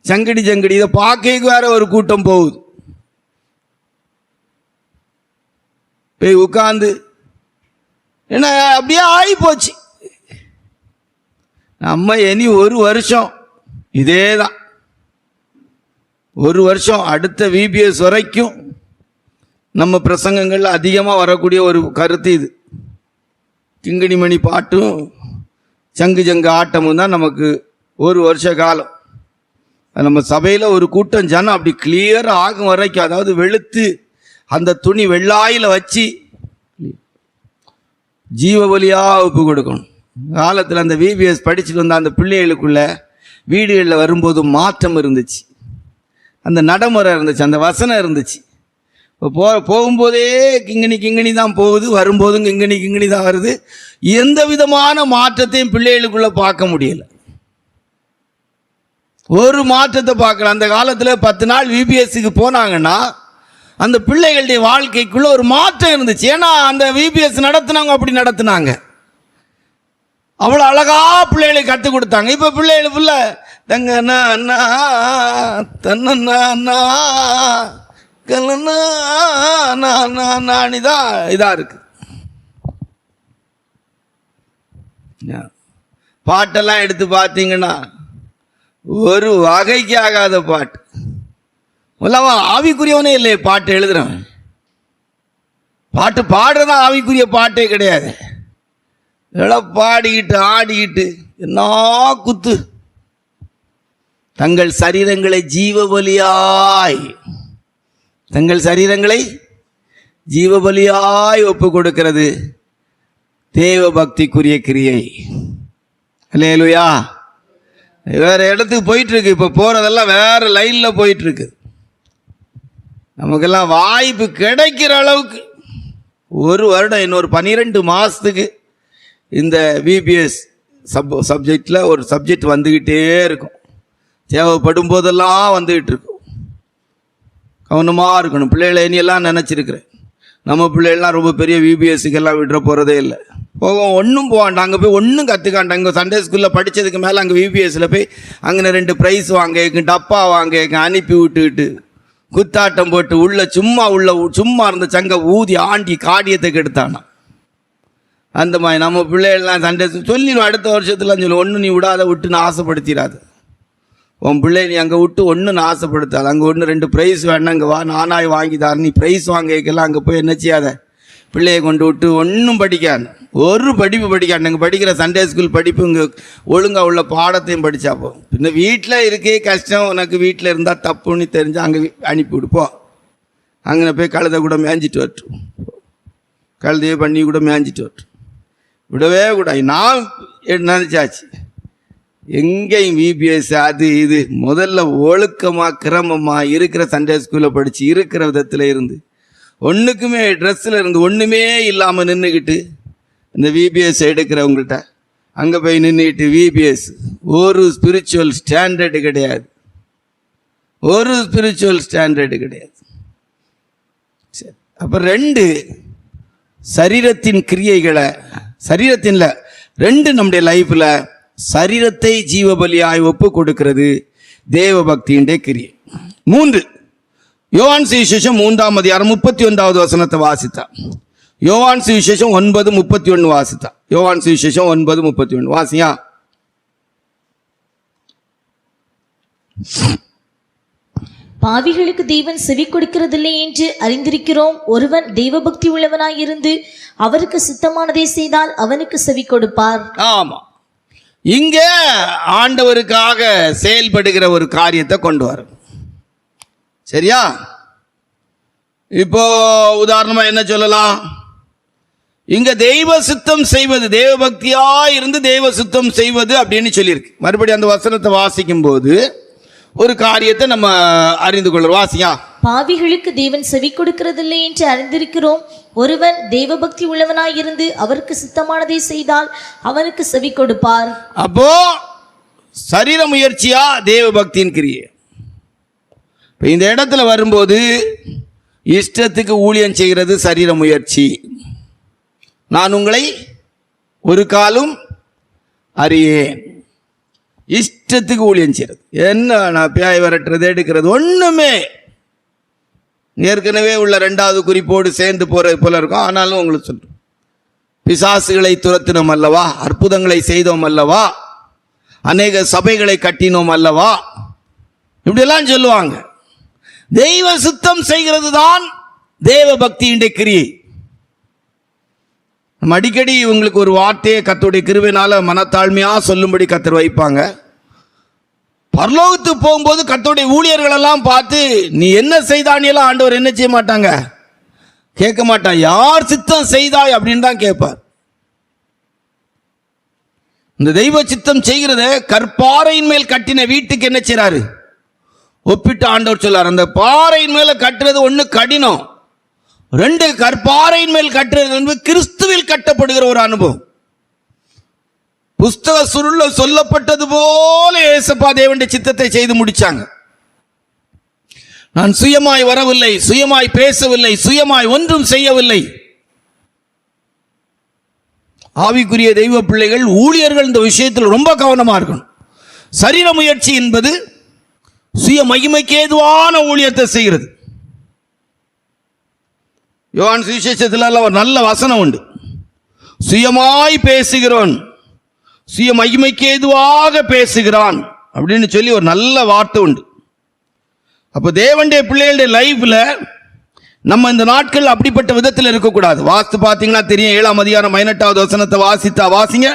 சங்கடி இதை பார்க்க வேற ஒரு கூட்டம் போகுது. போய் உட்காந்து என்ன அப்படியே ஆகி போச்சு. நம்ம இனி ஒரு வருஷம் இதே தான், ஒரு வருஷம் அடுத்த விபிஎஸ் வரைக்கும் நம்ம பிரசங்கங்கள் அதிகமாக வரக்கூடிய ஒரு கருத்து இது. கிங்கினி மணி பாட்டும் சங்கு ஆட்டமும் தான் நமக்கு ஒரு வருஷ காலம். நம்ம சபையில் ஒரு கூட்டம் ஜனம் அப்படி கிளியர் ஆகும் வரைக்கும், அதாவது வெளுத்து அந்த துணி வெள்ளாயில் வச்சு ஜீவ பலியாக ஒப்பு கொடுக்கணும். காலத்தில் அந்த விபிஎஸ் படிச்சுட்டு வந்த அந்த பிள்ளைகளுக்குள்ள வீடுகளில் வரும்போது மாற்றம் இருந்துச்சு, அந்த நடைமுறை இருந்துச்சு, அந்த வசனம் இருந்துச்சு. இப்போ போகும்போதே கிங்கினி தான் போகுது, வரும்போதும் கிங்கினி தான் வருது. எந்த விதமான மாற்றத்தையும் பிள்ளைகளுக்குள்ள பார்க்க முடியல, ஒரு மாற்றத்தை பார்க்கல. அந்த காலத்தில் 10 நாள் விபிஎஸ்க்கு போனாங்கன்னா அந்த பிள்ளைகளுடைய வாழ்க்கைக்குள்ள ஒரு மாற்றம் இருந்துச்சு. ஏன்னா அந்த விபிஎஸ் நடத்தினவங்க அப்படி நடத்தினாங்க, அவ்வளோ அழகா பிள்ளைகளை கற்றுக் கொடுத்தாங்க. இப்போ பிள்ளைகளுக்குள்ள தங்கண்ணா அண்ணா தன்னா நானிதான் இதா இருக்கு. பாட்டெல்லாம் எடுத்து பார்த்தீங்கன்னா ஒரு வகைக்கு ஆகாத பாட்டு. அவன் ஆவிக்குரியவனே இல்லையே பாட்டு எழுதுறவன். பாட்டு பாடுறதான் ஆவிக்குரிய பாட்டே கிடையாது. இதெல்லாம் பாடிக்கிட்டு ஆடிக்கிட்டு என்ன குத்து. தங்கள் சரீரங்களை ஜீவபலியாய் ஒப்பு கொடுக்கிறது தேவ பக்திக்குரிய கிரியை. அல்லேலூயா. வேற இடத்துக்கு போயிட்டு இருக்கு, இப்போ போறதெல்லாம் வேற லைன்ல போயிட்டு இருக்கு. நமக்கெல்லாம் வாய்ப்பு கிடைக்கிற அளவுக்கு ஒரு வருடம், இன்னொரு 12 மாதத்துக்கு இந்த விபிஎஸ் சப்ஜெக்டில் ஒரு சப்ஜெக்ட் வந்துக்கிட்டே இருக்கும். தேவைப்படும் போதெல்லாம் வந்துக்கிட்டு இருக்கும். கவனமாக இருக்கணும். பிள்ளைகளை இனியெல்லாம் நினச்சிருக்கிறேன். நம்ம பிள்ளைகள்லாம் ரொம்ப பெரிய விபிஎஸ்ஸுக்கெல்லாம் விடுற போகிறதே இல்லை. போவோம், ஒன்றும் போவான்டா, அங்கே போய் ஒன்றும் கற்றுக்காண்டா. இங்கே சண்டே ஸ்கூலில் படித்ததுக்கு மேலே அங்கே விபிஎஸ்சில் போய் அங்கே 2 ப்ரைஸ் வாங்க, டப்பா வாங்க, அனுப்பி விட்டுக்கிட்டு குத்தாட்டம் போட்டு சும்மா இருந்த சங்க ஊதி ஆண்டி காடியத்தை கெடுத்தானா. அந்த மாதிரி நம்ம பிள்ளைகள்லாம் சண்டே சொல்லிடுவோம். அடுத்த வருஷத்துலாம் சொல்லி ஒன்று நீ விட்டுன்னு ஆசைப்படுத்திடாது. உன் பிள்ளை நீ அங்கே விட்டு ஒன்றுன்னு ஆசைப்படுத்தாது. அங்கே 1-2 ப்ரைஸ் வேணா, அங்கே வா நானாய் வாங்கிதார். நீ ப்ரைஸ் வாங்கிக்கலாம் அங்கே போய் என்ன செய்யாத, பிள்ளையை கொண்டு விட்டு ஒன்றும் படிக்காது, ஒரு படிப்பு படிக்காது. இங்கே படிக்கிற சண்டே ஸ்கூல் படிப்பு இங்கே ஒழுங்காக உள்ள பாடத்தையும் படித்தா போகும். பின்ன வீட்டில் இருக்கே கஷ்டம், உனக்கு வீட்டில் இருந்தால் தப்புன்னு தெரிஞ்சு அங்கே அனுப்பி விடுப்போம். அங்கே போய் கழுதை கூட மேய்ஞ்சிட்டு வரட்டும், கழுதையை பண்ணி கூட மேய்ஞ்சிட்டு வரட்டும், விடவே கூடாது. நான் நினச்சாச்சு எங்கேயும் விபிஎஸ் அது இது முதல்ல ஒழுக்கமாக கிரமமாக இருக்கிற சண்டே ஸ்கூலில் படித்து இருக்கிற விதத்தில் இருந்து ஒன்றுக்குமே ட்ரெஸ்ஸில் இருந்து ஒன்றுமே இல்லாமல் நின்றுக்கிட்டு இந்த விபிஎஸ் எடுக்கிறவங்கள்ட்ட அங்கே போய் நின்றுக்கிட்டு விபிஎஸ் ஒரு ஸ்பிரிச்சுவல் ஸ்டாண்டர்டு கிடையாது, ஒரு ஸ்பிரிச்சுவல் ஸ்டாண்டர்டு கிடையாது. சரி, அப்போ 2 சரீரத்தின் கிரியைகளை, சரீரத்தின்ல 2 நம்முடைய லைஃப்பில் சரீரத்தை ஜீவபலியாய் ஒப்பு கொடுக்கிறது தேவ பக்தியின் கிரியை. 3 யோவான் சுவிசேஷம் 3ஆம் அதிகாரம் 31வது வசனத்தை வாசித்தா. யோவான் சுவிசேஷம் 9:31 வாசித்தா. யோவான் சுவிசேஷம் 9:31 வாசியா. பாவிகளுக்கு தேவன் செவி கொடுக்கிறதில்லை என்று அறிந்திருக்கிறோம். ஒருவன் தெய்வபக்தி உள்ளவனாயிருந்து அவருக்கு சித்தமானதை செய்தால் அவனுக்கு செவி கொடுப்பார். ஆமா, இங்க ஆண்டவருக்காக செயல்படுகிற ஒரு காரியத்தை கொண்டு வர. சரியா? இப்போ உதாரணமா என்ன சொல்லலாம்? இங்க தெய்வ சித்தம் செய்வது, தேவ பக்தியா இருந்து தெய்வ சித்தம் செய்வது அப்படின்னு சொல்லியிருக்கு. மறுபடியும் அந்த வசனத்தை வாசிக்கும் போது ஒரு காரியத்தை நம்ம அறிந்து கொள்ளும். வாசியா. பாவிகளுக்கு தேவன் செவி கொடுக்கிறதில்லை என்று அறிந்திருக்கிறோம். ஒருவன் தெய்வ பக்தி உள்ளவனாயிருந்து அவருக்கு சித்தமானதை செய்தால் அவனுக்கு செவி கொடுப்பார். அப்போ சரீர முயற்சியா தேவ பக்தியின் கிரியை. இந்த இடத்துல வரும்போது இஷ்டத்துக்கு ஊழியம் செய்கிறது சரீர முயற்சி. நான் உங்களை ஒரு காலும் அறியேன். இஷ்டத்துக்கு ஊழியம் செய்கிறது என்ன? நான் பியாய் விரட்டுறது, எடுக்கிறது ஒண்ணுமே ஏற்கனவே உள்ள 2வது குறிப்போடு சேர்ந்து போறது போல இருக்கும். ஆனாலும் உங்களுக்கு சொல்றேன், பிசாசுகளை துரத்தினோம் அல்லவா, அற்புதங்களை செய்தோம் அல்லவா, அநேக சபைகளை கட்டினோம் அல்லவா, இப்படியெல்லாம் சொல்லுவாங்க. தெய்வ சுத்தம் செய்கிறது தான் தேவ பக்தியின் கிரியை. நம்ம அடிக்கடி இவங்களுக்கு ஒரு வார்த்தையை கர்த்தருடைய கிருபையினால மனத்தாழ்மையா சொல்லும்படி கர்த்தர் வைப்பாங்க. பரலோகத்துக்கு போகும்போது கர்த்தருடைய ஊழியர்கள் எல்லாம் பார்த்து நீ என்ன செய்தானியெல்லாம் ஆண்டவர் என்ன செய்ய மாட்டாங்க, கேட்க மாட்டான். யார் சித்தம் செய்தாய் அப்படின்னு தான் கேட்பார். இந்த தெய்வ சித்தம் செய்கிறத கற்பாறையின் மேல் கட்டின வீட்டுக்கு என்ன செய்றாரு? ஒப்பிட்டு ஆண்டவர் சொல்லார், அந்த பாறையின் மேல கட்டுறது ஒண்ணு கடினம், 2 கற்பாறையின் மேல் கட்டுறது என்பது கிறிஸ்துவில் கட்டப்படுகிற ஒரு அனுபவம். புஸ்தக சுருள்ல சொல்லப்பட்டது போல ஏசப்பா தேவனுடைய சித்தத்தை செய்து முடிச்சாங்க. நான் சுயமாய் வரவில்லை, சுயமாய் பேசவில்லை, சுயமாய் ஒன்றும் செய்யவில்லை. ஆவிக்குரிய தெய்வ பிள்ளைகள், ஊழியர்கள் இந்த விஷயத்தில் ரொம்ப கவனமா இருக்கணும். சரீர முயற்சி என்பது சுய மகிமைக்கு ஏதுவான ஊழியத்தை செய்கிறது. யோவான் சுவிசேஷத்தில் ஒரு நல்ல வசனம் உண்டு, சுயமாய் பேசுகிறோன் சுய மகிமைக்கு ஏதுவாக பேசுகிறான் அப்படின்னு சொல்லி ஒரு நல்ல வார்த்தை உண்டு. அப்போ தேவனுடைய பிள்ளைகளுடைய லைஃப்ல நம்ம இந்த நாட்கள் அப்படிப்பட்ட விதத்தில் இருக்கக்கூடாது. வாஸ்து பார்த்தீங்கன்னா தெரியும், 7ஆம் அதிகாரம் 18வது வசனத்தை வாசிங்க.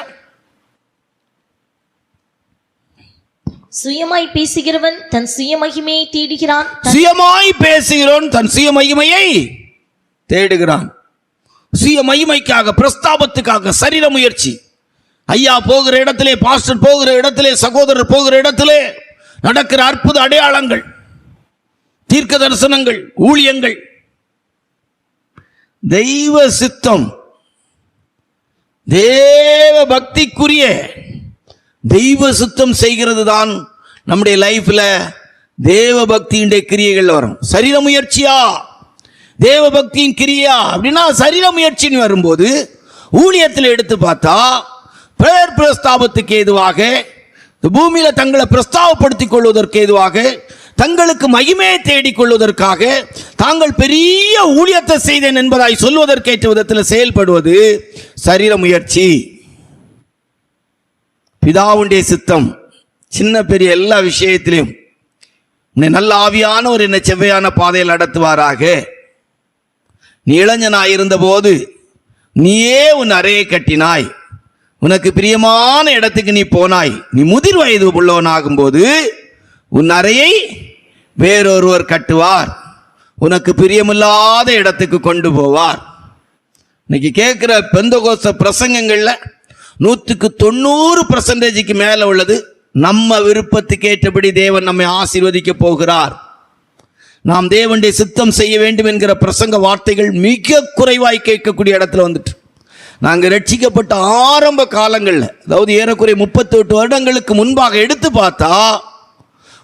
சுயமாய் பேசுகிறவன் தன் சுய மகிமையை தேடுகிறான். சுயமாய் பேசுகிறவன் தன் சுய மகிமையை தேடுகிறான். சுய மகிமைக்காக, பிரஸ்தாபத்துக்காக சரீர முயற்சி. ஐயா போகிற இடத்திலே, பாஸ்டர் போகிற இடத்திலே, சகோதரர் போகிற இடத்திலே நடக்கிற அற்புத அடையாளங்கள், தீர்க்க தரிசனங்கள், ஊழியங்கள், தெய்வ சித்தம், தேவ பக்திக்குரிய தெய்வ சுத்தம் செய்கிறது தான் நம்முடைய லைஃப்ல தேவ பக்தியின் கிரியைகள் வரும். சரீர முயற்சியா தேவ பக்தியின் கிரியா அப்படின்னா, சரீர முயற்சின்னு வரும்போது ஊழியத்தில் எடுத்து பார்த்தா பிரேயர் பிரஸ்தாபத்துக்கு ஏதுவாக, பூமியில தங்களை பிரஸ்தாபப்படுத்திக் கொள்வதற்கு ஏதுவாக, தங்களுக்கு மகிமையை தேடிக் கொள்வதற்காக, தாங்கள் பெரிய ஊழியத்தை செய்தேன் என்பதாய் சொல்வதற்கேற்ற விதத்தில் செயல்படுவது சரீர முயற்சி. பிதாவுடைய சித்தம் சின்ன பெரிய எல்லா விஷயத்திலும் நல்ல ஆவியானவர் என்னை செவ்வையான பாதையில் நடத்துவாராக. நீ இளைஞனாயிருந்த போது நீயே உன் அறையை கட்டினாய், உனக்கு பிரியமான இடத்துக்கு நீ போனாய். நீ முதிர் வயது உள்ளவனாகும் போது உன் அறையை வேறொருவர் கட்டுவார், உனக்கு பிரியமில்லாத இடத்துக்கு கொண்டு போவார். இன்னைக்கு கேட்கிற பெந்தகோஸ்த பிரசங்கங்கள்ல 190% மேல உள்ளது நம்ம விருப்பத்துக்கு ஏற்றபடி தேவன் நம்மை ஆசீர்வதிக்க போகிறார், நாம் தேவனுடைய சித்தம் செய்ய வேண்டும் என்கிற பிரசங்க வார்த்தைகள் மிக குறைவாய் கேட்கக்கூடிய இடத்துல வந்துட்டு. நாங்கள் ரட்சிக்கப்பட்ட ஆரம்ப காலங்களில், அதாவது ஏறக்குறைய 38 வருடங்களுக்கு முன்பாக எடுத்து பார்த்தா,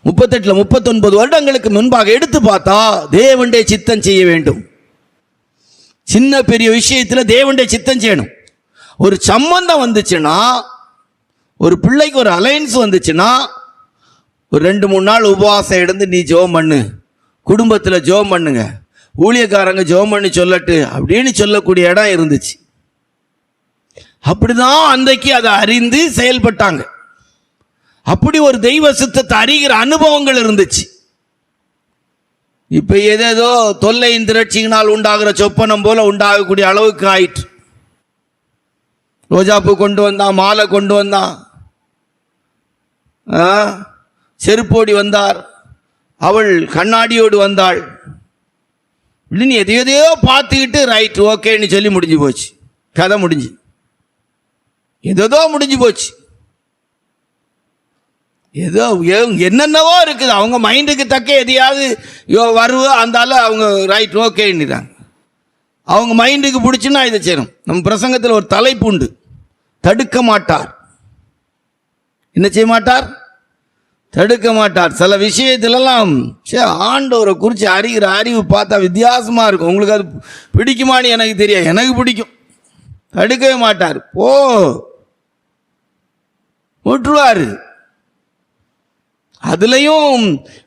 38 39 வருடங்களுக்கு முன்பாக எடுத்து பார்த்தா தேவனுடைய சித்தம் செய்ய வேண்டும். சின்ன பெரிய விஷயத்துல தேவனுடைய சித்தம் செய்யணும். ஒரு சம்பந்தம் வந்துச்சுன்னா ஒரு பிள்ளைக்கு ஒரு அலைன்ஸ் வந்துச்சுன்னா ஒரு 2-3 நாள் உபவாசம் எடுத்து நீ ஜெபம் பண்ணு, குடும்பத்தில் ஜெபம் பண்ணுங்க, ஊழியக்காரங்க ஜெபம் பண்ணி சொல்லட்டு அப்படின்னு சொல்லக்கூடிய இடம் இருந்துச்சு. அப்படிதான் அன்றைக்கு அதை அறிந்து செயல்பட்டாங்க. அப்படி ஒரு தெய்வ சித்தத்தை அறிகிற அனுபவங்கள் இருந்துச்சு. இப்ப ஏதேதோ தொல்லையின் திரட்சியினால் உண்டாகிற சொப்பனம் போல உண்டாகக்கூடிய அளவுக்கு ஆயிற்று. ரோஜாப்பூ கொண்டு வந்தான், மாலை கொண்டு வந்தான், செருப்போடி வந்தார், அவள் கண்ணாடியோடு வந்தாள், இப்படின்னு எதையோ பார்த்துக்கிட்டு ரைட் ஓகேன்னு சொல்லி முடிஞ்சு போச்சு. கதை முடிஞ்சு ஏதோ முடிஞ்சு போச்சு. ஏதோ என்னென்னவோ இருக்குது. அவங்க மைண்டுக்கு தக்க எதையாவது வருவோ அந்தால அவங்க ரைட் ஓகேன்னுறாங்க. அவங்க மைண்டுக்கு பிடிச்சுன்னா இதை செய்யணும். நம்ம பிரசங்கத்தில் ஒரு தலைப்பு உண்டு, தடுக்க மாட்டார். என்ன செய்ய மாட்டார்? தடுக்க மாட்டார். சில விஷயத்திலலாம் ஆண்டவரை குறித்து அறிகிற அறிவு பார்த்தா வித்தியாசமாக இருக்கும். உங்களுக்கு அது பிடிக்குமான்னு எனக்கு தெரியாது, எனக்கு பிடிக்கும். தடுக்கவே மாட்டார், போ விட்டுருவாரு. அதுலயும்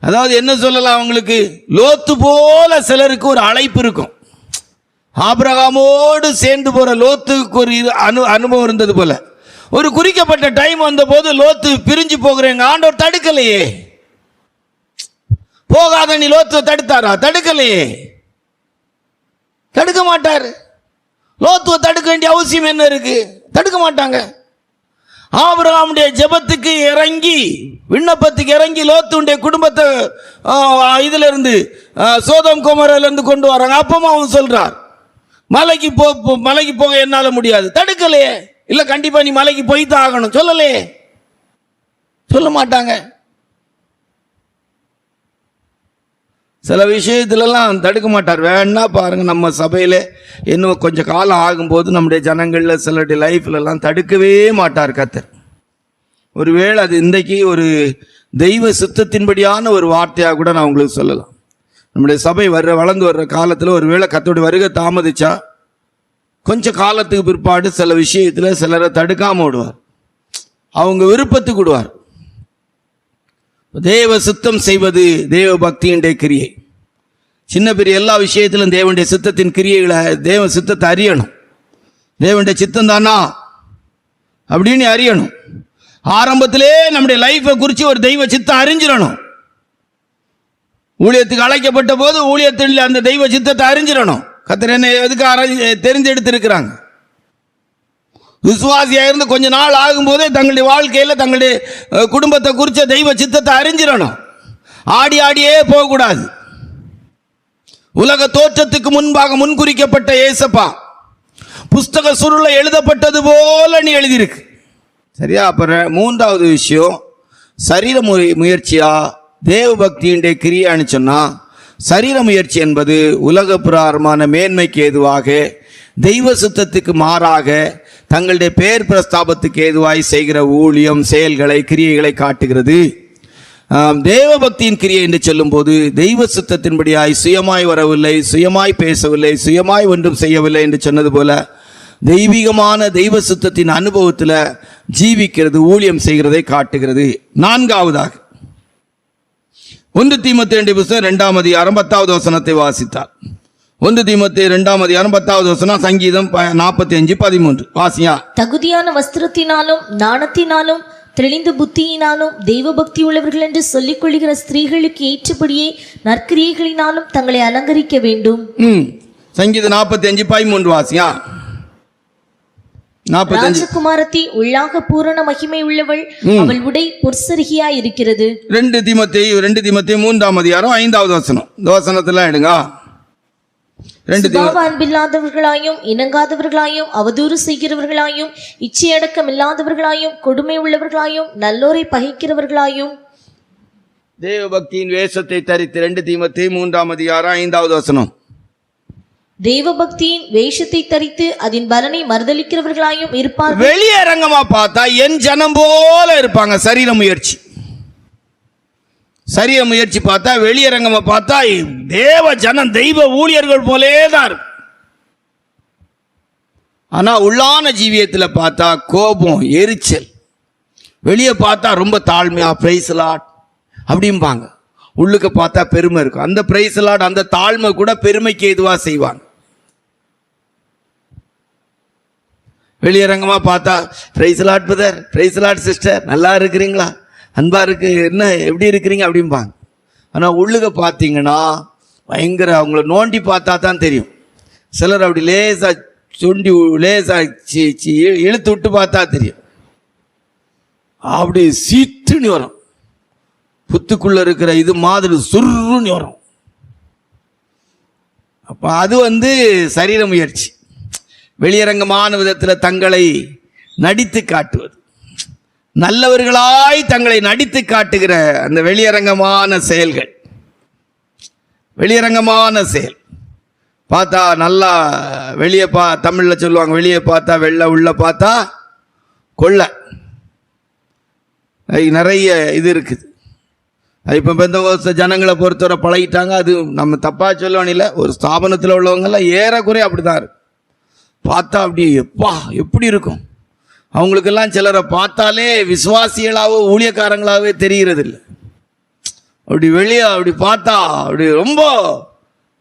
அதாவது என்ன சொல்லலாம், அவங்களுக்கு லோத்து போல சிலருக்கு ஒரு அழைப்பு இருக்கும். ஆபிரகாமோடு சேர்ந்து போற லோத்துக்கு ஒரு அனுபவம் இருந்தது போல. ஒரு குறிக்கப்பட்ட டைம் வந்த போது லோத்து பிரிஞ்சு போகிறேங்க, ஆண்டவர் தடுக்கலையே. போகாத நீ லோத்து தடுத்தாரா? தடுக்கலையே, தடுக்க மாட்டார். லோத்துவை தடுக்க வேண்டிய அவசியம் என்ன இருக்கு? தடுக்க மாட்டாங்க. ஆபிரகாமுடைய ஜெபத்துக்கு இறங்கி, விண்ணப்பத்துக்கு இறங்கி லோத்துடைய குடும்பத்தை இதுல இருந்து சோதம் கோமோரால இருந்து கொண்டு வராங்க. அப்பமா அவன் சொல்றார், மலைக்கு போக என்னால முடியாது. தடுக்கலையே. இல்ல கண்டிப்பா நீ மலைக்கு போய்தான் ஆகணும் சொல்லலையே, சொல்ல மாட்டாங்க. சில விஷயத்துலலாம் தடுக்க மாட்டார். வேணா பாருங்க, நம்ம சபையில இன்னும் கொஞ்சம் காலம் ஆகும்போது நம்முடைய ஜனங்கள்ல சிலருடைய லைஃப்லலாம் தடுக்கவே மாட்டார் கர்த்தர். ஒருவேளை அது இன்றைக்கு ஒரு தெய்வ சித்தத்தின்படியான ஒரு வார்த்தையாக கூட நான் உங்களுக்கு சொல்லலாம். நம்முடைய சபை வளர்ந்து வர்ற காலத்தில் ஒருவேளை கர்த்தருடைய வருகை தாமதிச்சா கொஞ்சம் காலத்துக்கு பிற்பாடு சில விஷயத்தில் சிலரை தடுக்காம விடுவார், அவங்க விருப்பத்துக்கு விடுவார். தேவ சித்தம் செய்வது தேவ பக்தியினுடைய கிரியை. சின்ன பெரிய எல்லா விஷயத்திலும் தேவனுடைய சித்தத்தின் கிரியைகளை, தேவ சித்தத்தை அறியணும். தேவனுடைய சித்தம் தானா அப்படின்னு அறியணும். ஆரம்பத்திலே நம்முடைய லைஃபை குறித்து ஒரு தெய்வ சித்தம் அறிஞ்சிடணும். ஊழியத்துக்கு அழைக்கப்பட்ட போது ஊழியத்தில் அந்த தெய்வ சித்தத்தை அறிஞ்சிடணும். கர்த்தர் என்ன எதுக்கு தெரிஞ்செடுத்திருக்கிறாங்க. விசுவாசியாக இருந்து கொஞ்ச நாள் ஆகும்போதே தங்களுடைய வாழ்க்கையில் தங்களுடைய குடும்பத்தை குறித்த தெய்வ சித்தத்தை அறிஞ்சிடணும். ஆடி ஆடியே போகக்கூடாது. உலக தோற்றத்துக்கு முன்பாக முன்குறிக்கப்பட்ட ஏசப்பா புஸ்தக சுருள எழுதப்பட்டது போல நீ எழுதியிருக்கு. சரியா? அப்புறம் மூன்றாவது விஷயம், சரீர முயற்சியா தேவ பக்தியினுடைய கிரியான்னு சொன்னா, சரீர முயற்சி என்பது உலக பிரகாரமான மேன்மைக்கு ஏதுவாக, தெய்வ சித்தத்துக்கு மாறாக, தங்களுடைய பேர் பிரஸ்தாபத்துக்கு ஏதுவாய் செய்கிற ஊழியம், செயல்களை, கிரியைகளை காட்டுகிறது. தேவ பக்தியின் கிரியை என்று சொல்லும் போது தெய்வ சித்தத்தின்படியாய் சுயமாய் வரவில்லை, சுயமாய் பேசவில்லை, சுயமாய் ஒன்றும் செய்யவில்லை என்று சொன்னது போல தெய்வீகமான தெய்வ சித்தத்தின் அனுபவத்தில் ஜீவிக்கிறது, ஊழியம் செய்கிறதை காட்டுகிறது. நான்காவதாக 1 தீமோத்தேயுடைய புத்தகம் 2ஆம் அதிகாரம் 10வது வசனத்தை வாசித்தார். 1 தீமோத்தேயு 2ஆம் அதிகாரம் 10வது வசனம், சங்கீதம் 45:13 வாசியா. தகுதியான வஸ்திரத்தினாலும் நாணத்தினாலும் தெளிந்த புத்தியினாலும் தெய்வ பக்தி உள்ளவர்கள் என்று சொல்லிக் கொள்கிற ஸ்திரீகளுக்கு ஏற்றபடியே நற்கிரியைகளினாலும் தங்களை அலங்கரிக்க வேண்டும். சங்கீதம் 45:13 வாசியா. ராஜகுமாரத்தி உள்ளாக பூரண மகிமை உள்ளவள், அவள் உடை பொற்சரிகையா இருக்கிறது. 2 தீமோத்தேயு 3ஆம் அதிகாரம் 5வது வசனம். இந்த வசனத்துல எடுங்க. அன்பில்லாதவர்களாயும் இணங்காதவர்களாயும் அவதூறு செய்கிறவர்களாயும் இச்சையடக்கம் இல்லாதவர்களாயும் கொடுமை உள்ளவர்களாயும் நல்லோரை பகைக்கிறவர்களாயும் தேவ பக்தியின் வேஷத்தை தரித்து 2 தீமோத்தேயு 3ஆம் அதிகாரம் 5வது வசனம். தேவ பக்தியின் வேஷத்தை தரித்து அதன் பலனை மறுதலிக்கிறவர்களாயும் இருப்பார்கள். வெளியரங்கமா பார்த்தா என் ஜனம் போல இருப்பாங்க. சரீர முயற்சி பார்த்தா, வெளியரங்கமா பார்த்தா தேவ ஜனம், தெய்வ ஊழியர்கள் போலேதான் இருக்கும். ஆனா உள்ளான ஜீவியத்தில் பார்த்தா கோபம், எரிச்சல், வெளியே பார்த்தா ரொம்ப தாழ்மையா பிரைஸ் லார்ட் அப்படிம்பாங்க, உள்ளுக்கு பார்த்தா பெருமை இருக்கும். அந்த பிரைஸ் லார்ட், அந்த தாழ்மை கூட பெருமைக்கு எதுவா செய்வாங்க. வெளியரங்கமா பார்த்தா praise lord brother, praise lord sister, நல்லா இருக்கிறீங்களா, அன்பா இருக்கு, என்ன எப்படி இருக்கிறீங்க அப்படிம்பாங்க. ஆனா உள்ளுக பார்த்தீங்கன்னா பயங்கர, அவங்கள நோண்டி பார்த்தா தான் தெரியும். சிலர் அப்படி லேசா சுண்டி லேசா இழுத்து விட்டு பார்த்தா தெரியும், அப்படி சீட்டுன்னு வரும். புத்துக்குள்ள இருக்கிற இது மாதிரி சுருன்னு வரும். அப்ப அது சரீர முயற்சி. வெளியரங்கமான விதத்தில் தங்களை நடித்து காட்டுவது, நல்லவர்களாய் தங்களை நடித்து காட்டுகிற அந்த வெளியரங்கமான செயல்கள். வெளியரங்கமான செயல் பார்த்தா நல்லா வெளியே தமிழ்ல சொல்லுவாங்க, வெளியே பார்த்தா வெள்ளை, உள்ள பார்த்தா கொள்ளை. நிறைய இது இருக்குது. இப்போ பெந்தகோஸ்தே ஜனங்களை பொறுத்தவரை பழகிட்டாங்க. அது நம்ம தப்பாக சொல்லணும் இல்லை, ஒரு ஸ்தாபனத்தில் உள்ளவங்கெல்லாம் ஏறக்குறைய அப்படி தான் இருக்கு. பார்த்தா அப்படி எப்படி இருக்கும் அவங்களுக்கெல்லாம். சிலரை பார்த்தாலே விசுவாசிகளாகவோ ஊழியக்காரங்களாகவே தெரிகிறது இல்லை. அப்படி வெளியே அப்படி பார்த்தா அப்படி ரொம்ப,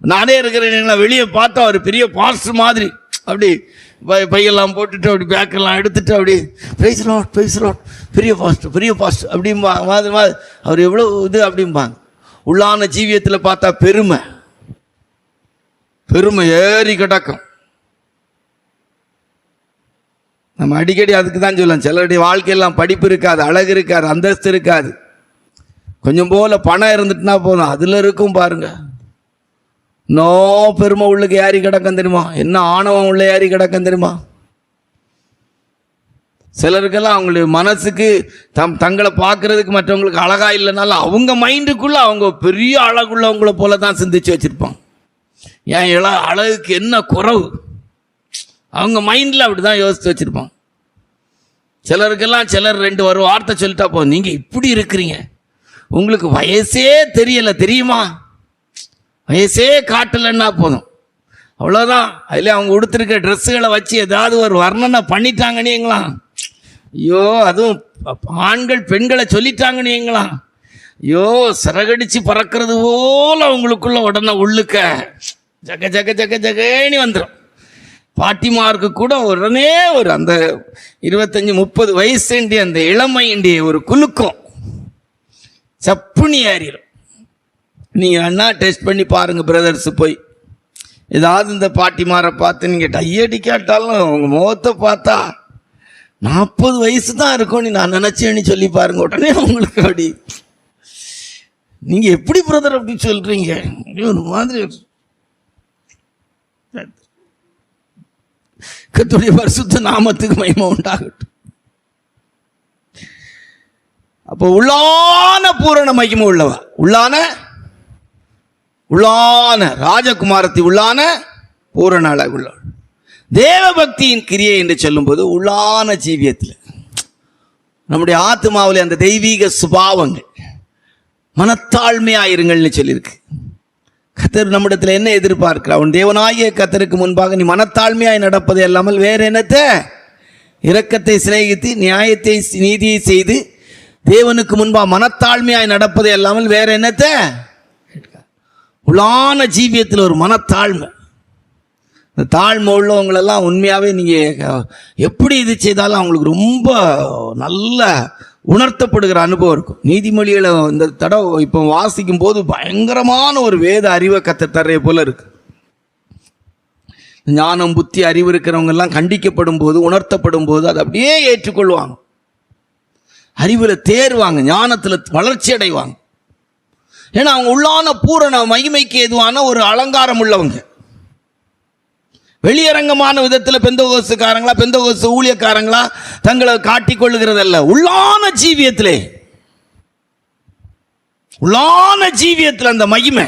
நானே இருக்கிறேன் வெளியே பார்த்தா ஒரு பெரிய பாஸ்டர் மாதிரி, அப்படி பையெல்லாம் போட்டுட்டு அப்படி பேக்கெல்லாம் எடுத்துட்டு அப்படி பிரைஸ் லார்ட் பெரிய பாஸ்டர் அப்படிம்பா மாதிரி அவர் எவ்வளோ இது அப்படிம்பாங்க. உள்ளான ஜீவியத்தில் பார்த்தா பெருமை ஏறி கிடக்கும். நம்ம அடிக்கடி அதுக்கு தான் சொல்லலாம், சிலருடைய வாழ்க்கையெல்லாம் படிப்பு இருக்காது, அழகு இருக்காது, அந்தஸ்து இருக்காது, கொஞ்சம் போல பணம் இருந்துட்டுனா போதும், அதில் இருக்கும் பாருங்க. நோ பெருமை உள்ளுக்கு ஏறி கிடக்கும் தெரியுமா, என்ன ஆணவம் உள்ள ஏறி கிடக்கும் தெரியுமா. சிலருக்கெல்லாம் அவங்களுடைய மனசுக்கு தங்களை பார்க்கறதுக்கு மற்றவங்களுக்கு அழகா இல்லைனாலும் அவங்க மைண்டுக்குள்ள அவங்க பெரிய அழகுள்ளவங்களை போல தான் சிந்திச்சு வச்சிருப்பாங்க. ஏன் அழகுக்கு என்ன குறைவு, அவங்க மைண்டில் அப்படி தான் யோசித்து வச்சுருப்பாங்க. சிலருக்கெல்லாம் சிலர் ஒரு வார்த்தை சொல்லிட்டா போதும், நீங்கள் இப்படி இருக்கிறீங்க, உங்களுக்கு வயசே தெரியலை தெரியுமா, வயசே காட்டலைன்னா போதும், அவ்வளோதான். அதில் அவங்க உடுத்திருக்க ட்ரெஸ்ஸுகளை வச்சு ஏதாவது ஒரு வர்ணனை பண்ணிட்டாங்கன்னீங்களா, ஐயோ அதுவும் ஆண்கள் பெண்களை சொல்லிட்டாங்கன்னீங்களா, ஐயோ சிறகடிச்சு பறக்கிறது போல் அவங்களுக்குள்ள உடனே உள்ளுக்க ஜக ஜக ஜக ஜகேனி வந்துடும். பாட்டிமாருக்கு கூட உடனே ஒரு அந்த 25-30 வயசுண்டி அந்த இளமையுண்டிய ஒரு குலுக்கம் சப்புனி ஏறிடும். நீங்கள் அண்ணா டெஸ்ட் பண்ணி பாருங்கள் பிரதர்ஸ், போய் ஏதாவது இந்த பாட்டிமாரை பார்த்து நீங்கள் டையடி கேட்டாலும் உங்கள் முகத்தை பார்த்தா 40 வயசு தான் இருக்கும் நீ நான் நினச்சேன்னு சொல்லி பாருங்க, உடனே உங்களுக்கு அப்படி நீங்கள் எப்படி பிரதர் அப்படி சொல்கிறீங்க, ஒரு மாதிரி. கர்த்தருடைய பரிசுத்த நாமத்துக்கு மகிமை உண்டாகட்டும். அப்போ உள்ளான பூரண மகிமை உள்ளவா, உள்ளான ராஜகுமாரத்தி, உள்ளான பூரண அழகுள்ளவள், தேவ பக்தியின் கிரியை என்று சொல்லும்போது உள்ளான ஜீவியத்தில் நம்முடைய ஆத்மாவில் அந்த தெய்வீக சுபாவங்கள், மனத்தாழ்மையாயிருங்கள்னு சொல்லியிருக்கு. கர்த்தர் நம்மிடத்தில் என்ன எதிர்பார்க்கிறார், உன் தேவனாகிய கர்த்தருக்கு முன்பாக நீ மனத்தாழ்மையாய் நடப்பதை அல்லாமல் வேறு என்னத்தை, இரக்கத்தை சிநேகித்து நியாயத்தை நீதியை செய்து தேவனுக்கு முன்பாக மனத்தாழ்மையாய் நடப்பதை அல்லாமல் வேறு என்னத்தை. உள்ளான ஜீவியத்தில் ஒரு மனத்தாழ்மை, இந்த தாழ்மை உள்ளவங்களெல்லாம் உண்மையாகவே நீங்கள் எப்படி இது செய்தாலும் அவங்களுக்கு ரொம்ப நல்ல உணர்த்தப்படுகிற அனுபவம் இருக்கும். நீதிமொழிகளை இந்த தடவை இப்போ வாசிக்கும் போது பயங்கரமான ஒரு வேத அறிவை கற்றுத்தர்றே போல இருக்கு. ஞானம் புத்தி அறிவு இருக்கிறவங்க எல்லாம் கண்டிக்கப்படும் போது, உணர்த்தப்படும் போது அதை அப்படியே ஏற்றுக்கொள்வாங்க, அறிவில் தேர்வாங்க, ஞானத்தில் வளர்ச்சி அடைவாங்க. ஏன்னா அவங்க உள்ளான பூரண மகிமைக்கு எதுவான ஒரு அலங்காரம் உள்ளவங்க. வெளியரங்கமான விதத்தில் பெந்தகோஸ்துக்காரங்களா பெந்தகோஸ்து ஊழியக்காரங்களா தங்களை காட்டிக்கொள்ளுகிறதல்ல, உள்ளான ஜீவியத்தில் அந்த மகிமை.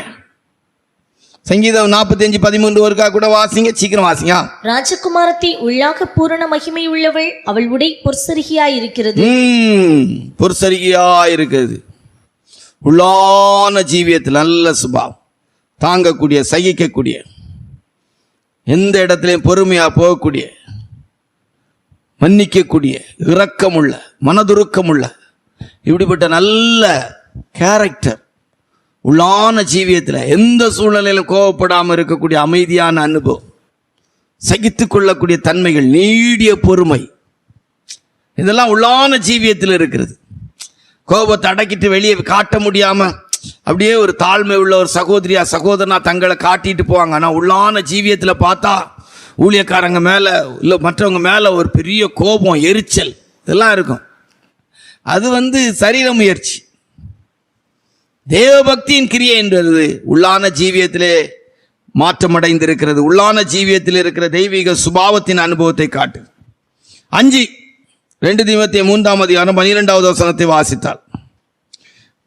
சங்கீதம் 45:13 ஒருக்கா கூட வாசிங்க, சீக்கிரம் வாசிங்க. ராஜகுமாரத்தி உள்ளாக பூரண மகிமை உள்ளவள், அவள் உடை பொற்சரிகையாய் இருக்கிறது. பொற்சரிகையாய் இருக்கிறது. உள்ளான ஜீவியத்தில் நல்ல சுபாவம், தாங்கக்கூடிய, சகிக்கக்கூடிய, எந்த இடத்துலையும் பொறுமையாக போகக்கூடிய, மன்னிக்கக்கூடிய, இரக்கமுள்ள, மனதுருக்கமுள்ள, இப்படிப்பட்ட நல்ல கேரக்டர் உள்ளான ஜீவியத்தில் எந்த சூழ்நிலையிலும் கோபப்படாமல் இருக்கக்கூடிய அமைதியான அனுபவம், சகித்து கொள்ளக்கூடிய தன்மைகள், நீடிய பொறுமை, இதெல்லாம் உள்ளான ஜீவியத்தில் இருக்கிறது. கோபத்தை அடக்கிட்டு வெளியே காட்ட முடியாம அப்படியே ஒரு தாழ்மை உள்ள ஒரு சகோதரியா சகோதரனா தங்களை காட்டிட்டு போவாங்க. ஆனால் உள்ளான ஜீவியத்தில் பார்த்தா ஊழியக்காரங்க மேலே இல்லை மற்றவங்க மேலே ஒரு பெரிய கோபம், எரிச்சல் இதெல்லாம் இருக்கும். அது சரீர முயற்சி. தேவபக்தியின் கிரியை என்பது உள்ளான ஜீவியத்திலே மாற்றமடைந்திருக்கிறது. உள்ளான ஜீவியத்தில் இருக்கிற தெய்வீக சுபாவத்தின் அனுபவத்தை காட்டு. 2 தீமோத்தேயு 3:12 வசனத்தை வாசித்தால்,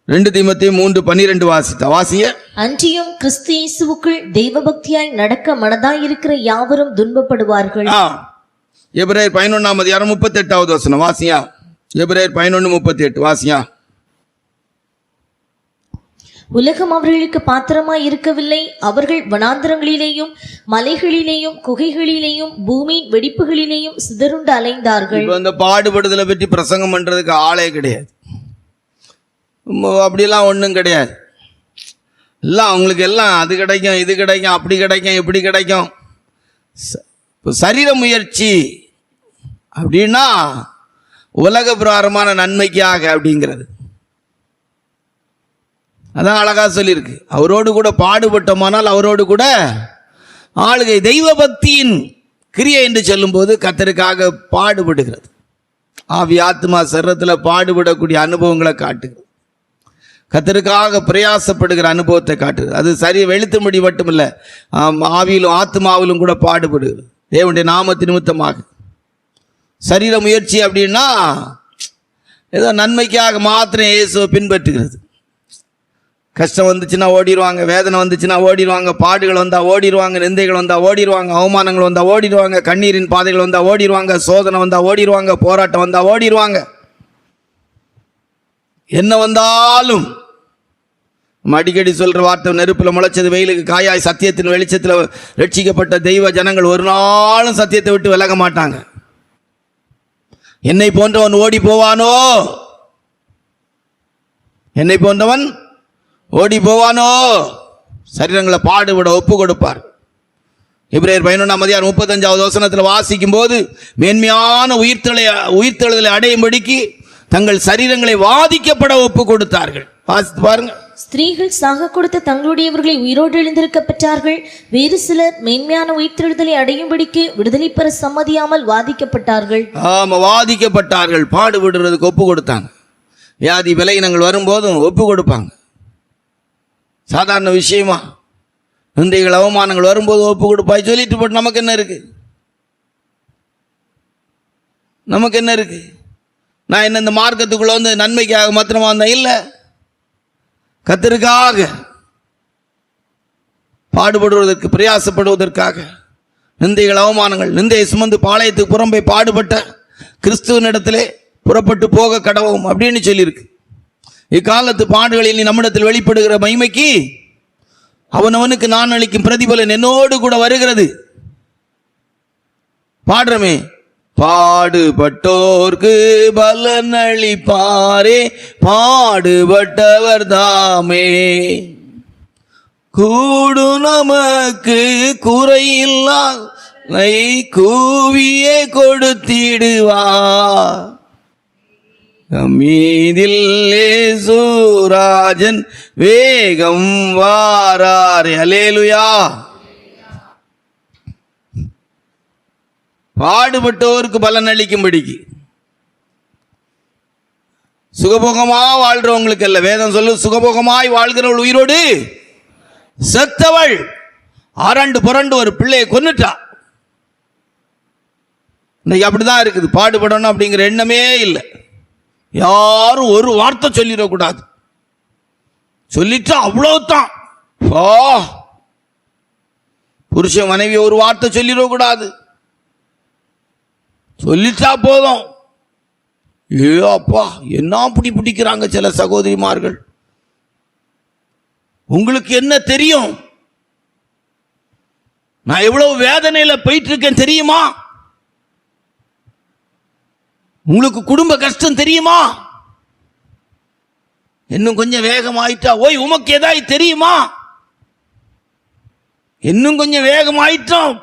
2 தீமோத்தேயு 3:12 வாசிய. அன்றியும் கிறிஸ்து இயேசுவுக்குள் தெய்வபக்தியாய் நடக்க மனதாயிருக்கிற யாவரும் துன்பப்படுவார்கள். எபிரேயர் 11:38 வசனம் வாசியா. எபிரேயர் 11:38 வாசியா. உலகம் அவர்களுக்கு பாத்திரமாய் இருக்கவில்லை. அவர்கள் வனாந்தரங்களிலேயும் மலைகளிலேயும் குகைகளிலேயும் பூமியின் வெடிப்புகளிலேயும் சிதறுண்டு அலைந்தார்கள். இந்த பாடுபடுதலை பற்றி பிரசங்கம் பண்றதுக்கு ஆளே கிடையாது. அப்படிலாம் ஒன்றும் கிடையாது. எல்லாம் அவங்களுக்கு எல்லாம் அது கிடைக்கும், இது கிடைக்கும், அப்படி கிடைக்கும், இப்படி கிடைக்கும். சரீர முயற்சி அப்படின்னா உலக பிரகாரமான நன்மைக்காக அப்படிங்கிறது. அதான் அழகா சொல்லியிருக்கு. அவரோடு கூட பாடுபட்டோமானால் அவரோடு கூட ஆளுகை. தெய்வ பக்தியின் கிரியை என்று சொல்லும்போது கர்த்தருக்காக பாடுபடுகிறது. ஆவி ஆத்மா சரீரத்தில் பாடுபடக்கூடிய அனுபவங்களை காட்டுகிறது. கர்த்தருக்காக பிரயாசப்படுகிற அனுபவத்தை காட்டுது. அது சரி வெளுத்து முடி மட்டும் இல்லை, ஆவியிலும் ஆத்மாவிலும் கூட பாடுபடுகிறது தேவனுடைய நாமத்து நிமித்தமாக. சரீர முயற்சி அப்படின்னா ஏதோ நன்மைக்காக மாத்திரம் இயேசுவை பின்பற்றுகிறது. கஷ்டம் வந்துச்சுன்னா ஓடிடுவாங்க, வேதனை வந்துச்சுன்னா ஓடிடுவாங்க, பாடுகள் வந்தால் ஓடிடுவாங்க, நிந்தைகள் வந்தால் ஓடிடுவாங்க, அவமானங்கள் வந்தால் ஓடிடுவாங்க, கண்ணீரின் பாதைகள் வந்தால் ஓடிடுவாங்க, சோதனை வந்தால் ஓடிடுவாங்க, போராட்டம் வந்தால் ஓடிடுவாங்க. என்ன வந்தாலும் நம்ம அடிக்கடி சொல்கிற வார்த்தை, நெருப்பில் முளைச்சது வெயிலுக்கு காயாய், சத்தியத்தின் வெளிச்சத்தில் ரட்சிக்கப்பட்ட தெய்வ ஜனங்கள் ஒரு நாளும் சத்தியத்தை விட்டு விலக மாட்டாங்க. என்னை போன்றவன் ஓடி போவானோ, என்னை போன்றவன் ஓடி போவானோ, சரீரங்களை பாடுபட ஒப்பு கொடுப்பார். எபிரேயர் 11:35 வசனத்தில் வாசிக்கும் போது மேன்மையான உயிர்த்தெழுதலை அடையும்படிக்கு தங்கள் சரீரங்களை வாதிக்கப்பட ஒப்பு கொடுத்தார்கள். வாசித்து பாருங்க. ஸ்திரீகள் சாக கொடுத்த தங்களுடையவர்களை உயிரோடு எழுந்திருக்க பெற்றார்கள். வேறு சிலர் மேன்மையான உயிர்த்தெழுதலை அடையும்படிக்கு விடுதலை பெற சம்மதியாமல் வாதிக்கப்பட்டார்கள். ஆமா, வாதிக்கப்பட்டார்கள். பாடுபடுறதுக்கு ஒப்பு கொடுத்தாங்க. வியாதி விலையினங்கள் வரும்போதும் ஒப்பு கொடுப்பாங்க. சாதாரண விஷயமா? நிந்தைகள் அவமானங்கள் வரும்போது ஒப்பு கொடுப்பாய் சொல்லிட்டு போட்டு நமக்கு என்ன இருக்கு? நமக்கு என்ன இருக்கு? நான் என்ன இந்த மார்க்கத்துக்குள்ள நன்மைக்காக மாத்திரமா வந்தேன்? இல்லை, கர்த்தருக்காக பாடுபடுவதற்கு, பிரயாசப்படுவதற்காக. நிந்தைகள் அவமானங்கள், நிந்தையை சுமந்து பாளையத்துக்கு புறம்பே பாடுபட்ட கிறிஸ்துவனிடத்திலே புறப்பட்டு போக கடவும் அப்படின்னு சொல்லியிருக்கு. இக்காலத்து பாடுகளில் நம்மிடத்தில் வெளிப்படுகிற மகிமைக்கு அவனவனுக்கு நான் அளிக்கும் பிரதிபலன் என்னோடு கூட வருகிறது. பாடுறமே, பாடுபட்டோர்க்கு பலன் அளிப்பாரே, பாடுபட்டவர் தாமே கூடு நமக்கு குறையில்லா கூவியே கொடுத்திடுவார். மீதில் சூராஜன் வேகம் வாராரே. அல்லேலூயா. பாடுபட்டோருக்கு பலன் அளிக்கும்படிக்கு. சுகபோகமா வாழ்றவங்களுக்கு அல்ல. வேதம் சொல்லு, சுகபோகமாய் வாழ்கிறவள் உயிரோடு செத்தவள். அரண்டு புரண்டு ஒரு பிள்ளையை கொன்னுட்டா. இன்னைக்கு அப்படிதான் இருக்குது. பாடுபடணும் அப்படிங்கிற எண்ணமே இல்லை. யாரும் ஒரு வார்த்தை சொல்லிடக்கூடாது. சொல்லிட்டா அவ்வளவுதான். புருஷன் மனைவி ஒரு வார்த்தை சொல்லிடக்கூடாது. சொல்லிட்டா போதும். ஏ அப்பா, என்ன பிடிக்கிறாங்க சில சகோதரிமார்கள். உங்களுக்கு என்ன தெரியும்? நான் எவ்வளவு வேதனையில போயிட்டு இருக்கேன் தெரியுமா? உங்களுக்கு குடும்ப கஷ்டம் தெரியுமா? இன்னும் கொஞ்சம் வேகமாயிட்டா, ஓய் உமக்கு ஏதாய் தெரியுமா? இன்னும் கொஞ்சம் வேகமாயிட்டோம்,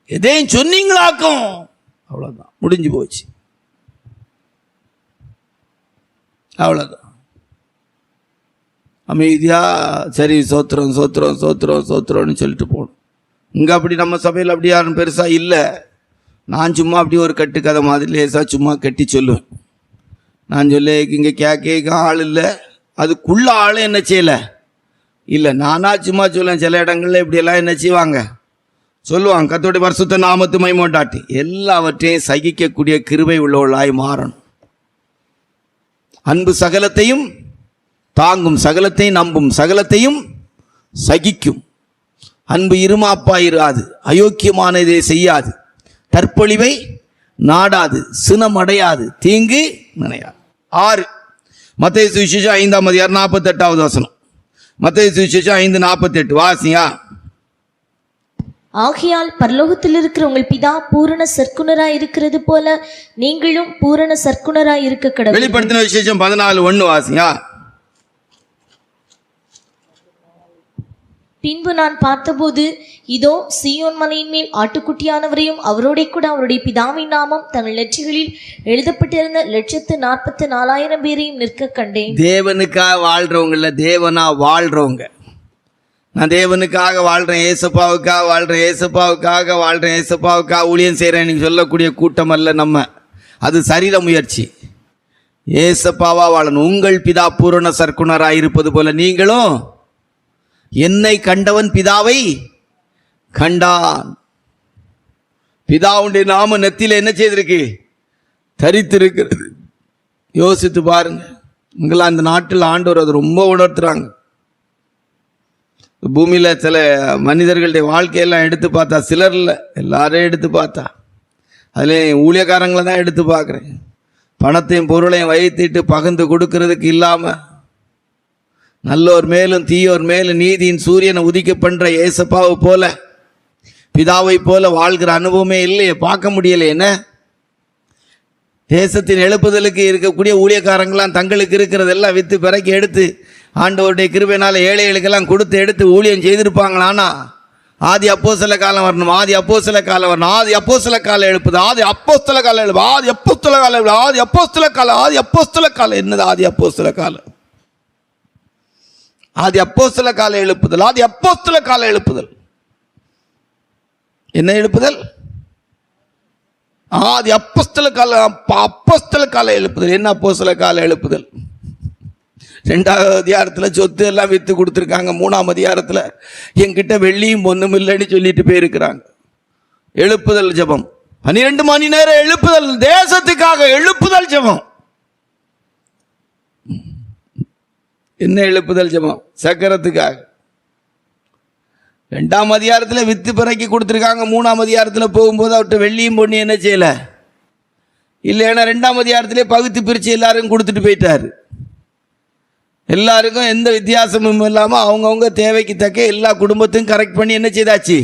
எதையும் சொன்னீங்களாக்கும், அவ்வளவுதான், முடிஞ்சு போச்சு, அவ்வளவுதான். அமைதியா சரி சோத்திரம் சோத்திரம் சோத்திரம் சோத்திரம்னு சொல்லிட்டு போகணும். இங்கே அப்படி நம்ம சபையில் அப்படி யாரும் பெருசாக இல்லை. நான் சும்மா அப்படி ஒரு கட்டுக்கதை மாதிரி லேசாக சும்மா கட்டி சொல்லுவேன். நான் சொல்ல இங்கே கேட்க ஆள் இல்லை, அதுக்குள்ள ஆள் என்ன செய்யலை இல்லை, நானா சும்மா சொல்லுவேன். சில இடங்களில் இப்படியெல்லாம் என்ன செய்வாங்க, சொல்லுவாங்க, கர்த்தருடைய பரிசுத்த நாமத்து மகிமையுண்டாட்டி. எல்லாவற்றையும் சகிக்கக்கூடிய கிருபை உள்ளவர்களாய் மாறணும். அன்பு சகலத்தையும் தாங்கும், சகலத்தையும் நம்பும், சகலத்தையும் சகிக்கும். அன்பு இருமாப்பா இராது, அயோக்கியமானதை செய்யாது, தற்பொழிவை நாடாது, சினம் அடையாது, தீங்கு நினையாது. 6 மத்தேயு சுவிசேஷம் 5ஆம் அதிகாரம் 48வது வசனம். மத்தேயு சுவிசேஷம் 5:48 வாசியா. ஆகையால் பரலோகத்தில் இருக்கிற உங்கள் பிதா பூரண சற்குணராய் இருக்கிறது போல நீங்களும் பூரண சற்குணராய் இருக்க கடவுள். வெளிப்படுத்தின விசேஷம் 14:1 வாசியா. பின்பு நான் பார்த்தபோது இதோ சீயோன் மலையின் மேல் ஆட்டுக்குட்டியானவரையும் அவரோட கூட அவருடைய பிதாவின் நாமம் தங்கள் நெற்றிகளில் எழுதப்பட்டிருந்த 144,000 பேரையும் நிற்க கண்டேன். தேவனுக்காக வாழ்றவங்கள, தேவனா வாழ்றவங்க. நான் தேவனுக்காக வாழ்றேன், ஏசப்பாவுக்காக வாழ்றேன், ஏசப்பாவுக்காக வாழ்றேன், ஏசப்பாவுக்காக ஊழியம் செய்கிறேன் சொல்லக்கூடிய கூட்டம் அல்ல நம்ம. அது சரீர முயற்சி. ஏசப்பாவா வாழணும். உங்கள் பிதா பூரண சற்குணராய் இருப்பது போல நீங்களும், என்னை கண்டவன் பிதாவை கண்டான். பிதாவுடைய நாம நெத்தியில என்ன செய்திருக்கு, தரித்திருக்கிறது. யோசித்து பாருங்க. இங்கெல்லாம் இந்த நாட்டில் ஆண்டவர் அது ரொம்ப உணர்த்துறாங்க. பூமியில் சில மனிதர்களுடைய வாழ்க்கையெல்லாம் எடுத்து பார்த்தா, சிலர் இல்லை எல்லாரையும் எடுத்து பார்த்தா, அதில் ஊழியக்காரங்களை தான் எடுத்து பார்க்குறேன். பணத்தையும் பொருளையும் வைத்திட்டு பகிர்ந்து கொடுக்கறதுக்கு இல்லாமல் நல்லோர் மேலும் தீயோர் மேலும் நீதியின் சூரியனை உதிக்க பண்ணுற ஏசப்பாவை போல, பிதாவை போல வாழ்கிற அனுபவமே இல்லையே, பார்க்க முடியலை. என்ன தேசத்தின் எழுப்புதலுக்கு இருக்கக்கூடிய ஊழியக்காரங்களாம் தங்களுக்கு இருக்கிறதெல்லாம் விற்று பிறக்கி எடுத்து ஆண்டவருடைய கிருபையினால ஏழைகளுக்கெல்லாம் கொடுத்து எடுத்து ஊழியம் செய்திருப்பாங்களானா, ஆதி அப்போஸ்தல காலம் வரணும், ஆதி அப்போஸ்தல காலம் வரணும், ஆதி அப்போஸ்தல காலம் எழுப்புது, ஆதி அப்போஸ்தல காலம் எழுப்பு, ஆதி அப்போஸ்தல காலம் எழுப்பு, ஆதி அப்போஸ்தல காலம், ஆதி அப்போஸ்தல காலம். என்னது ஆதி அப்போஸ்தல காலம்? ஆதி அப்போஸ்தல கால எழுப்புதல், ஆதி அப்போஸ்தல கால எழுப்புதல். என்ன எழுப்புதல்? ஆதி அப்போஸ்தல கால, அப்போஸ்தல கால எழுப்புதல். என்ன அப்போஸ்தல கால எழுப்புதல்? 2வது அதிகாரத்தில் சொத்து எல்லாம் வித்து கொடுத்துருக்காங்க. 3ஆம் அதிகாரத்தில் என்கிட்ட வெள்ளியும் பொண்ணும் இல்லைன்னு சொல்லிட்டு போயிருக்கிறாங்க. எழுப்புதல் ஜெபம் 12 மணி நேரம் எழுப்புதல், தேசத்துக்காக எழுப்புதல் ஜெபம். என்ன எழுப்புதல் ஜெபம்? சக்கரத்துக்காக. 2ஆம் அதிகாரத்தில் வித்து பிறக்கி கொடுத்துருக்காங்க. 3ஆம் அதிகாரத்தில் போகும்போது அவர்கிட்ட வெள்ளியும் பொண்ணு என்ன செய்யலை இல்லைன்னா 2ஆம் அதிகாரத்திலே பகுத்து பிரித்து எல்லாருக்கும் கொடுத்துட்டு போயிட்டாரு. எல்லாருக்கும் எந்த வித்தியாசமும் இல்லாமல் அவங்கவுங்க தேவைக்கு தக்க எல்லா குடும்பத்தையும் கரெக்ட் பண்ணி என்ன செய்தாச்சு,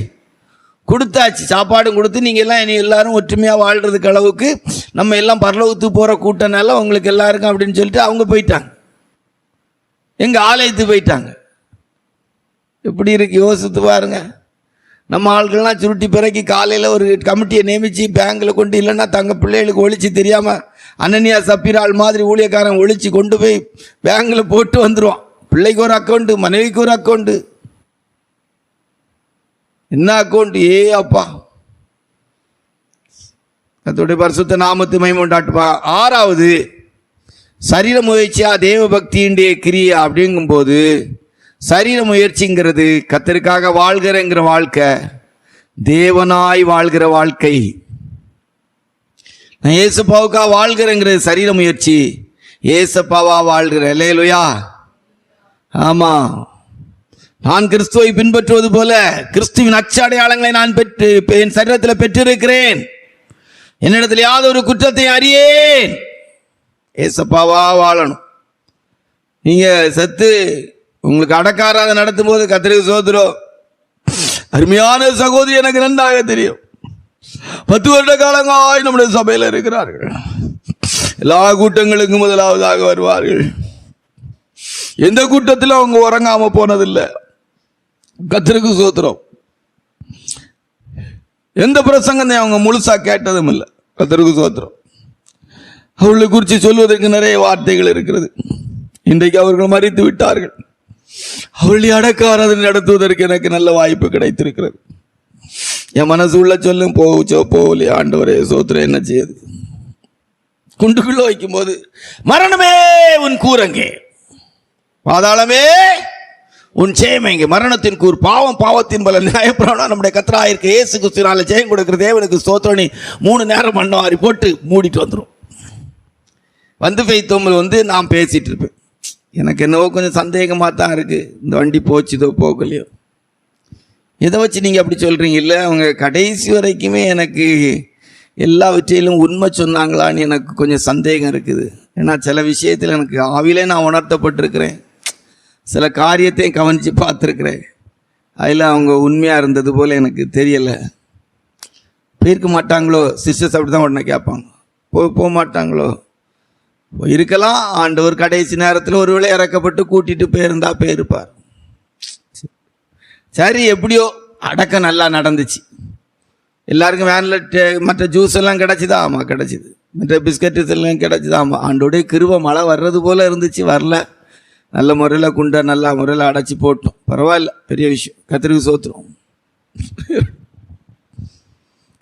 கொடுத்தாச்சு. சாப்பாடும் கொடுத்து நீங்கள் எல்லாம் இனி எல்லாரும் ஒற்றுமையாக வாழ்கிறதுக்கு அளவுக்கு நம்ம எல்லாம் பரலோகத்துக்கு போகிற கூட்டனால உங்களுக்கு எல்லாருக்கும் அப்படின்னு சொல்லிட்டு அவங்க போயிட்டாங்க. எங்கள் ஆலயத்துக்கு போயிட்டாங்க. எப்படி இருக்கு யோசித்து பாருங்க. நம்ம ஆட்கள்லாம் சுருட்டி பிறக்கி காலையில் ஒரு கமிட்டியை நியமித்து பேங்கில் கொண்டு, இல்லைன்னா தங்க பிள்ளைகளுக்கு ஒழிச்சு தெரியாமல் அனன்யா சப்பிரால் மாதிரி ஊழியக்காரன் ஒழிச்சு கொண்டு போய் பேங்கில் போட்டு வந்துடுவான். பிள்ளைக்கு ஒரு அக்கௌண்ட்டு, மனைவிக்கு ஒரு அக்கௌண்ட்டு. என்ன அக்கௌண்ட்? ஏ அப்பா, கர்த்தருடைய பரிசுத்த நாமத்து மகிமை உண்டாட்டுப்பா. 6வது சரீர முயற்சியா தேவ பக்தியுடைய கிரியா அப்படிங்கும்போது, சரீர முயற்சிங்கிறது கர்த்தருக்காக வாழ்கிறங்கிற வாழ்க்கை, தேவனாய் வாழ்கிற வாழ்க்கை. நான் ஏசப்பாவுக்காக வாழ்கிறேங்கிறது சரீர முயற்சி, ஏசப்பாவா வாழ்கிற. அல்லேலூயா. ஆமா, நான் கிறிஸ்துவை பின்பற்றுவது போல கிறிஸ்துவின் அச்சடையாளங்களை நான் என் சரீரத்தில் பெற்றிருக்கிறேன். என்னிடத்தில் யாதொரு குற்றத்தை அறியேன். ஏசப்பாவா வாழணும். நீங்க செத்து உங்களுக்கு அடக்காராத நடத்தும் போது கர்த்தருக்கு ஸ்தோத்திரம். அருமையான சகோதரி எனக்கு நன்றாக தெரியும். 10 வருட காலங்களாய் நம்முடைய சபையில் இருக்கிறார்கள். எல்லா கூட்டங்களுக்கும் முதலாவதாக வருவார்கள். எந்த கூட்டத்தில் அவங்க உறங்காம போனதில்லை. கர்த்தருக்கு ஸ்தோத்திரம். எந்த பிரசங்கத்தை அவங்க முழுசா கேட்டதும் இல்லை. கர்த்தருக்கு ஸ்தோத்திரம். அவர்களை குறித்து சொல்வதற்கு நிறைய வார்த்தைகள் இருக்கிறது. இன்றைக்கு அவர்கள் மரித்து விட்டார்கள். அவருடைய அடக்க ஆராதனை நடத்துவதற்கு எனக்கு நல்ல வாய்ப்பு கிடைத்திருக்கிறது. என் மனசு உள்ள சொல்லும், போச்சோ போகலையே ஆண்டவரே சோத்திரம், என்ன செய்யுது? குண்டுக்குள்ள வைக்கும் போது மரணமே உன் கூரங்கே, பாதாளமே உன் ஜெயமெங்கே. மரணத்தின் கூர் பாவம், பாவத்தின் பல நியாயப்பிரமாணம் நம்முடைய கர்த்தராகிய இயேசு கிறிஸ்துவினால ஜெயம் கொடுக்கிற தேவனுக்கு ஸ்தோத்திரம். 3 நேரம் மண்ணாரி போட்டு மூடிட்டு வந்துடும். வந்து பெய்தோம்மல் நான் பேசிட்டு இருப்பேன். எனக்கு என்னவோ கொஞ்சம் சந்தேகமாக தான் இருக்குது. இந்த வண்டி போச்சுதோ போகலையோ, எதை வச்சு நீங்கள் அப்படி சொல்கிறீங்க? இல்லை, அவங்க கடைசி வரைக்குமே எனக்கு எல்லாவற்றையிலும் உண்மை சொன்னாங்களான்னு எனக்கு கொஞ்சம் சந்தேகம் இருக்குது. ஏன்னா சில விஷயத்தில் எனக்கு ஆவிலே நான் உணர்த்தப்பட்டிருக்கிறேன். சில காரியத்தையும் கவனித்து பார்த்துருக்குறேன். அதில் அவங்க உண்மையாக இருந்தது போல் எனக்கு தெரியலை. போயிருக்க மாட்டாங்களோ? சிஸ்டர்ஸ் அப்படி தான் உடனே கேட்பாங்க. போக மாட்டாங்களோ? இருக்கலாம். ஆண்டவர் கடைசி நேரத்தில் ஒருவேளை இறக்கப்பட்டு கூட்டிகிட்டு போயிருந்தா போயிருப்பார். சரி, எப்படியோ அடக்கம் நல்லா நடந்துச்சு. எல்லாருக்கும் வேனில் மற்ற ஜூஸ் எல்லாம் கிடச்சிதா? ஆமாம் கிடச்சிது. மற்ற பிஸ்கட்ஸ் எல்லாம் கிடச்சிதா? ஆமாம். ஆண்டோடைய கிருபை, மழை வர்றது போல் இருந்துச்சு, வரல. நல்ல முறையில் குண்டை நல்ல முறையில் அடைச்சி போட்டோம். பரவாயில்ல, பெரிய விஷயம். கர்த்தருக்கு ஸ்தோத்திரம்.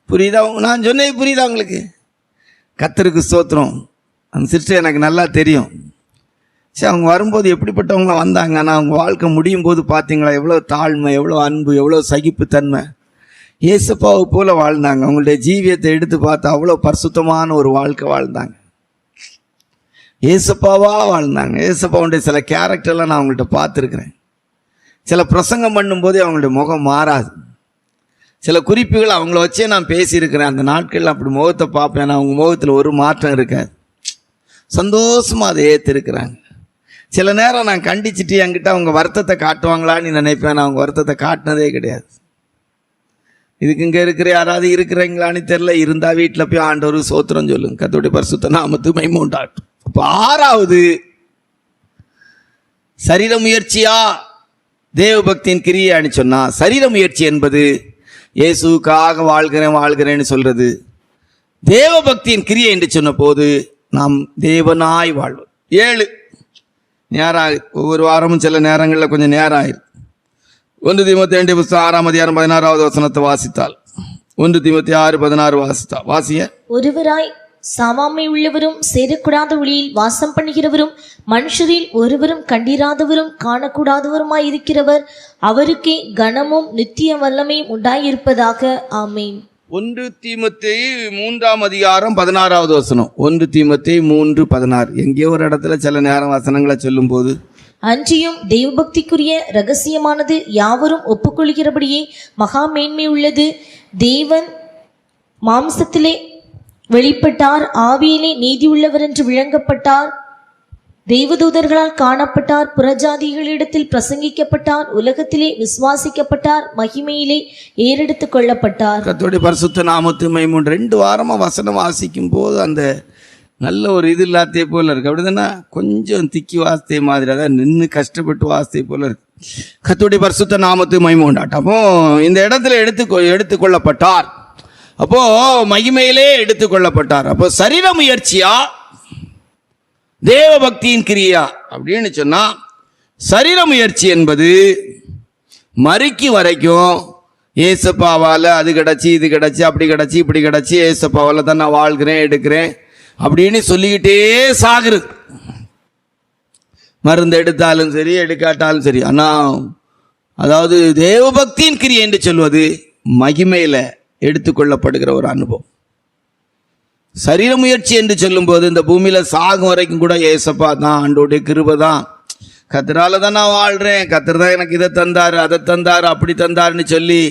புரியுதா? நான் சொன்னது புரியுதா உங்களுக்கு? கர்த்தருக்கு ஸ்தோத்திரம். அந்த சிஸ்டர் எனக்கு நல்லா தெரியும். சரி, அவங்க வரும்போது எப்படிப்பட்டவங்களாம் வந்தாங்க. ஆனால் அவங்க வாழ்க்கை முடியும் போது பார்த்தீங்களா, எவ்வளோ தாழ்மை, எவ்வளோ அன்பு, எவ்வளோ சகிப்புத்தன்மை. ஏசப்பாவை போல வாழ்ந்தாங்க. அவங்களுடைய ஜீவியத்தை எடுத்து பார்த்தா அவ்வளோ பரிசுத்தமான ஒரு வாழ்க்கை வாழ்ந்தாங்க. ஏசப்பாவாக வாழ்ந்தாங்க. ஏசப்பாவுடைய சில கேரக்டர்லாம் நான் அவங்கள்ட்ட பார்த்துருக்குறேன். சில பிரசங்கம் பண்ணும்போதே அவங்களுடைய முகம் மாறாது. சில குறிப்புகள் அவங்கள வச்சே நான் பேசியிருக்கிறேன். அந்த நாட்களில் அப்படி முகத்தை பார்ப்பேன். அவங்க முகத்தில் ஒரு மாற்றம் இருக்காது. சந்தோஷமாக அதை ஏற்றிருக்கிறாங்க. சில நேரம் நான் கண்டிச்சுட்டு என்கிட்ட அவங்க வருத்தத்தை காட்டுவாங்களான்னு நினைப்பேன். அவங்க வருத்தத்தை காட்டினதே கிடையாது. இதுக்கு இங்கே இருக்கிற யாராவது இருக்கிறீங்களான்னு தெரில. இருந்தால் வீட்டில் போய் ஆண்டவர் சோத்திரம் சொல்லுங்க. கர்த்தருடைய பரிசுத்த நாமத்துக்கு மகிமை உண்டாகட்டும். அப்போ 6வது, சரீர முயற்சியா தேவ பக்தியின் கிரியான்னு சொன்னால், சரீர முயற்சி என்பது இயேசுக்காக வாழ்கிறேன்னு சொல்றது. தேவ பக்தியின் கிரியை என்று சொன்ன போது நாம் தேவனாய் வாழ்வோம். 7 நேரம் ஆகுது. ஒவ்வொரு வாரமும் சில நேரங்களில் கொஞ்சம் நேரம் ஆயிரு. 1 தீமோத்தேயு புத்தகம் 6ஆம் அதிகாரம் 16வது வசனத்தை வாசித்தால், 1 தீமோத்தேயு 6:16 வாசித்தா வாசிய. ஒருவராய் சாவாமை உள்ளவரும் சேரக்கூடாத ஒளியில் வாசம் பண்ணுகிறவரும் மனுஷரில் ஒருவரும் கண்டிராதவரும் காணக்கூடாதவருமாய் இருக்கிறவர், அவருக்கே கனமும் நித்திய வல்லமையும் உண்டாயிருப்பதாக. ஆமேன். 1 தீமோத்தேயு 3ஆம் அதிகாரம் 16வது வசனம். 1 தீமோத்தேயு 3:16. எங்கேயோ ஒரு இடத்துல சில நேரம் வசனங்களை சொல்லும் போது, அன்றியும் தெய்வபக்திக்குரிய ரகசியமானது யாவரும் ஒப்புக்கொள்கிறபடியே மகா மேன்மை உள்ளது. தேவன் மாம்சத்திலே வெளிப்பட்டார், ஆவியிலே நீதி உள்ளவர் என்று விளங்கப்பட்டார், தெய்வதூதர்களால் காணப்பட்டார், புறஜாதிகளிடத்தில் பிரசங்கிக்கப்பட்டார், உலகத்திலே விசுவாசிக்கப்பட்டார், மகிமையிலே ஏறெடுத்து கொள்ளப்பட்டார். கர்த்தருடைய பரிசுத்த நாமத்துக்கு மகிமை. 2 வாரமா வசனம் வாசிக்கும் போது அந்த நல்ல ஒரு இது இல்லாதே போல இருக்கு. அப்படிதானே? கொஞ்சம் திக்கி வாசித்தே மாதிரி, அதான் நின்று கஷ்டப்பட்டு வாசித்தே போல இருக்கு. கர்த்தருடைய பரிசுத்த நாமத்துக்கு மகிமை உண்டாகட்டும். அப்போ இந்த இடத்துல எடுத்துக்கொள்ளப்பட்டார். அப்போ மகிமையிலே எடுத்துக்கொள்ளப்பட்டார். அப்போ சரீர முயற்சியா தேவ பக்தியின் கிரியா அப்படின்னு சொன்னா, சரீர முயற்சி என்பது மறிக்கு வரைக்கும் ஏசப்பாவால் அது கிடச்சி இது கிடச்சி அப்படி கிடச்சி இப்படி கிடச்சி ஏசப்பாவால் தான் நான் வாழ்கிறேன் எடுக்கிறேன் அப்படின்னு சொல்லிக்கிட்டே சாகுறது. மருந்து எடுத்தாலும் சரி எடுக்காட்டாலும் சரி. ஆனால் அதாவது தேவபக்தியின் கிரியை என்று சொல்வது மகிமையில் எடுத்துக்கொள்ளப்படுகிற ஒரு அனுபவம். சரீர முயற்சி என்று சொல்லும்போது இந்த பூமியில் சாகும் வரைக்கும் கூட ஏசப்பா தான், ஆண்டோடைய கிருபை தான், கர்த்தரால தான் நான் வாழ்கிறேன், கர்த்தர் தான் எனக்கு இதை தந்தார் அதை தந்தார் அப்படி தந்தார்னு சொல்லி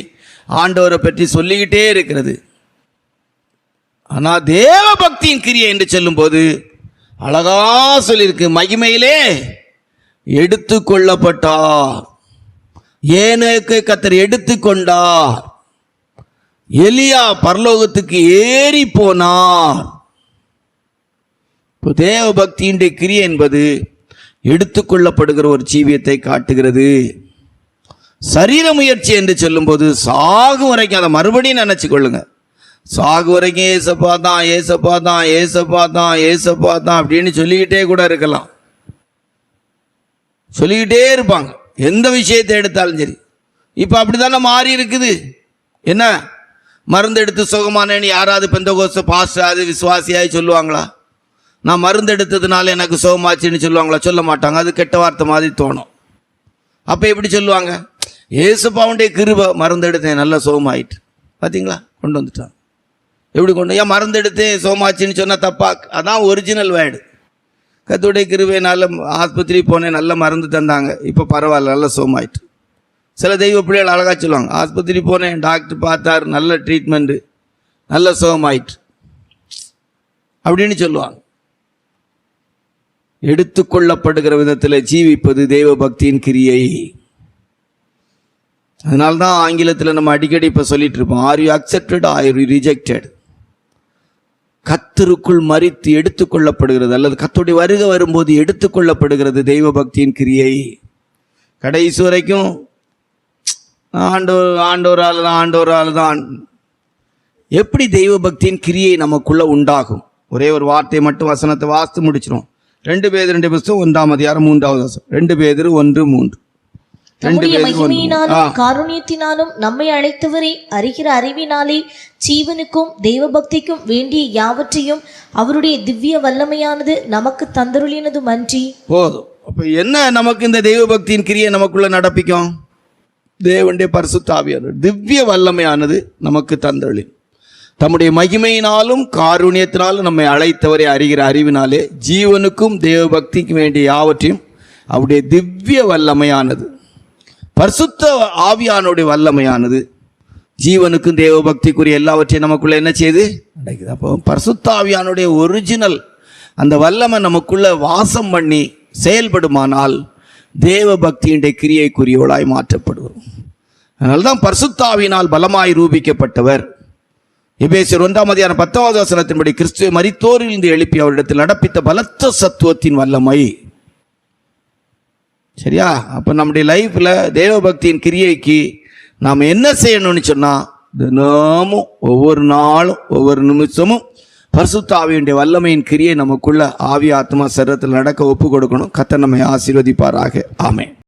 ஆண்டவரை பற்றி சொல்லிக்கிட்டே இருக்கிறது. ஆனால் தேவ பக்தியின் கிரியை என்று சொல்லும்போது அழகா சொல்லியிருக்கு, மகிமையிலே எடுத்துக்கொள்ளப்பட்டார். ஏனோக்கு கர்த்தர் எடுத்துக்கொண்டார். எலியா பரலோகத்துக்கு ஏறி போனார். இப்போ தேவ பக்தியினுடைய கிரியை என்பது எடுத்துக்கொள்ளப்படுகிற ஒரு ஜீவியத்தை காட்டுகிறது. சரீர முயற்சி என்று சொல்லும்போது சாகும் வரைக்கும் அதை மறுபடியும் நினைச்சு கொள்ளுங்க. சாகு வரைக்கும் ஏசப்பா தான் ஏசப்பா தான் ஏசப்பா தான் ஏசப்பா தான் அப்படின்னு சொல்லிக்கிட்டே கூட இருக்கலாம். சொல்லிக்கிட்டே இருப்பாங்க எந்த விஷயத்தை எடுத்தாலும் சரி. இப்போ அப்படித்தானே மாறி இருக்குது. என்ன மருந்து எடுத்து சுகமானேன்னு யாராவது பெந்தகோஸ்து பாஸ்டர் அது விசுவாசியாய் சொல்லுவாங்களா? நான் மருந்து எடுத்ததுனால எனக்கு சுகமாச்சுன்னு சொல்லுவாங்களா? சொல்ல மாட்டாங்க. அது கெட்ட வார்த்தை மாதிரி தோணும். அப்போ எப்படி சொல்லுவாங்க? ஏசப்பாவுடைய கிருபை, மருந்து எடுத்தேன் நல்லா சுகமாயிட்டு. பார்த்தீங்களா, கொண்டு வந்துட்டான். எப்படி கொண்டு ஏன் மருந்து எடுத்தேன் சுகமாச்சுன்னு சொன்னால் தப்பா? அதான் ஒரிஜினல் வேர்டு. கர்த்தருடைய கிருபை, நல்ல ஆஸ்பத்திரி போனேன், நல்ல மருந்து தந்தாங்க, இப்போ பரவாயில்ல, நல்ல சுகமாயிட்டு. சில தெய்வ பிள்ளைகள் அழகாக சொல்லுவாங்க, ஆஸ்பத்திரி போனேன், டாக்டர் பார்த்தார், நல்ல ட்ரீட்மெண்ட்டு, நல்ல சுகமாயிட்டு அப்படின்னு சொல்லுவாங்க. எடுத்துக்கொள்ளப்படுகிற விதத்தில் ஜீவிப்பது தெய்வ பக்தியின் கிரியை. அதனால்தான் ஆங்கிலத்தில் நம்ம அடிக்கடி இப்போ சொல்லிட்டு இருப்போம், are you accepted are you rejected. கர்த்தருக்குள் மரித்து எடுத்துக்கொள்ளப்படுகிறது, அல்லது கர்த்தருடைய வருகை வரும்போது எடுத்துக்கொள்ளப்படுகிறது தெய்வ பக்தியின் கிரியை. கடைசி வரைக்கும் ஆண்டவரால் தான். எப்படி தெய்வ பக்தியின் கிரியை நமக்குள்ள உண்டாகும்? ஒரே ஒரு வார்த்தை மட்டும் வசனத்தை வாசித்து முடிச்சிடும். 2 பேதுரு புத்தகம் 1ஆம் அதிகாரம் 3வது வசனம். 2 பேதுரு 1:3. மகிமையினாலும் காருண்யத்தினாலும் நம்மை அழைத்தவரை அறிகிற அறிவினாலே ஜீவனுக்கும் தெய்வ பக்திக்கும் வேண்டிய யாவற்றையும் அவருடைய திவ்ய வல்லமையானது நமக்கு தந்தருளினதும் அன்றி. போதும். அப்ப என்ன நமக்கு இந்த தெய்வ பக்தியின் கிரியை நமக்குள்ள நடப்பிக்கும்? தேவனுடைய பரிசுத்த ஆவியானவர் திவ்ய வல்லமையானது நமக்கு தந்தருளி, தம்முடைய மகிமையினாலும் காருண்யத்தினாலும் நம்மை அழைத்தவரை அறிகிற அறிவினாலே ஜீவனுக்கும் தேவ பக்திக்கும் வேண்டிய யாவற்றையும் அவருடைய திவ்ய வல்லமையானது, பரிசுத்த ஆவியானுடைய வல்லமையானது ஜீவனுக்கும் தேவ பக்திக்குரிய எல்லாவற்றையும் நமக்குள்ள என்ன செய்யுது? நடக்குது. அப்போ பரிசுத்த ஆவியானுடைய ஒரிஜினல் அந்த வல்லமை நமக்குள்ள வாசம் பண்ணி செயல்படுமானால் தேவ பக்தியினுடைய கிரியைக்குரியவளாய் மாற்றப்படுவோம். அதனால்தான் பரிசுத்த ஆவியினால் பலமாய் ரூபிக்கப்பட்டவர். எபேசியர் 1ஆம் அதிகாரம் 10வது வசனத்தின்படி கிறிஸ்துவை மரித்தோரில் இருந்து எழுப்பி அவரிடத்தில் நடப்பித்த பலத்த சத்துவத்தின் வல்லமை. சரியா? அப்போ நம்முடைய லைஃப்பில் தேவ பக்தியின் கிரியைக்கு நாம் என்ன செய்யணும்னு சொன்னால், தினமும் ஒவ்வொரு நாளும் ஒவ்வொரு நிமிஷமும் பரிசுத்த ஆவியுடைய வல்லமையின் கிரியை நமக்குள்ள ஆவி ஆத்மா சரீரத்தில் நடக்க ஒப்பு கொடுக்கணும். கர்த்தர் நம்மை ஆசீர்வதிப்பாராக. ஆமென்.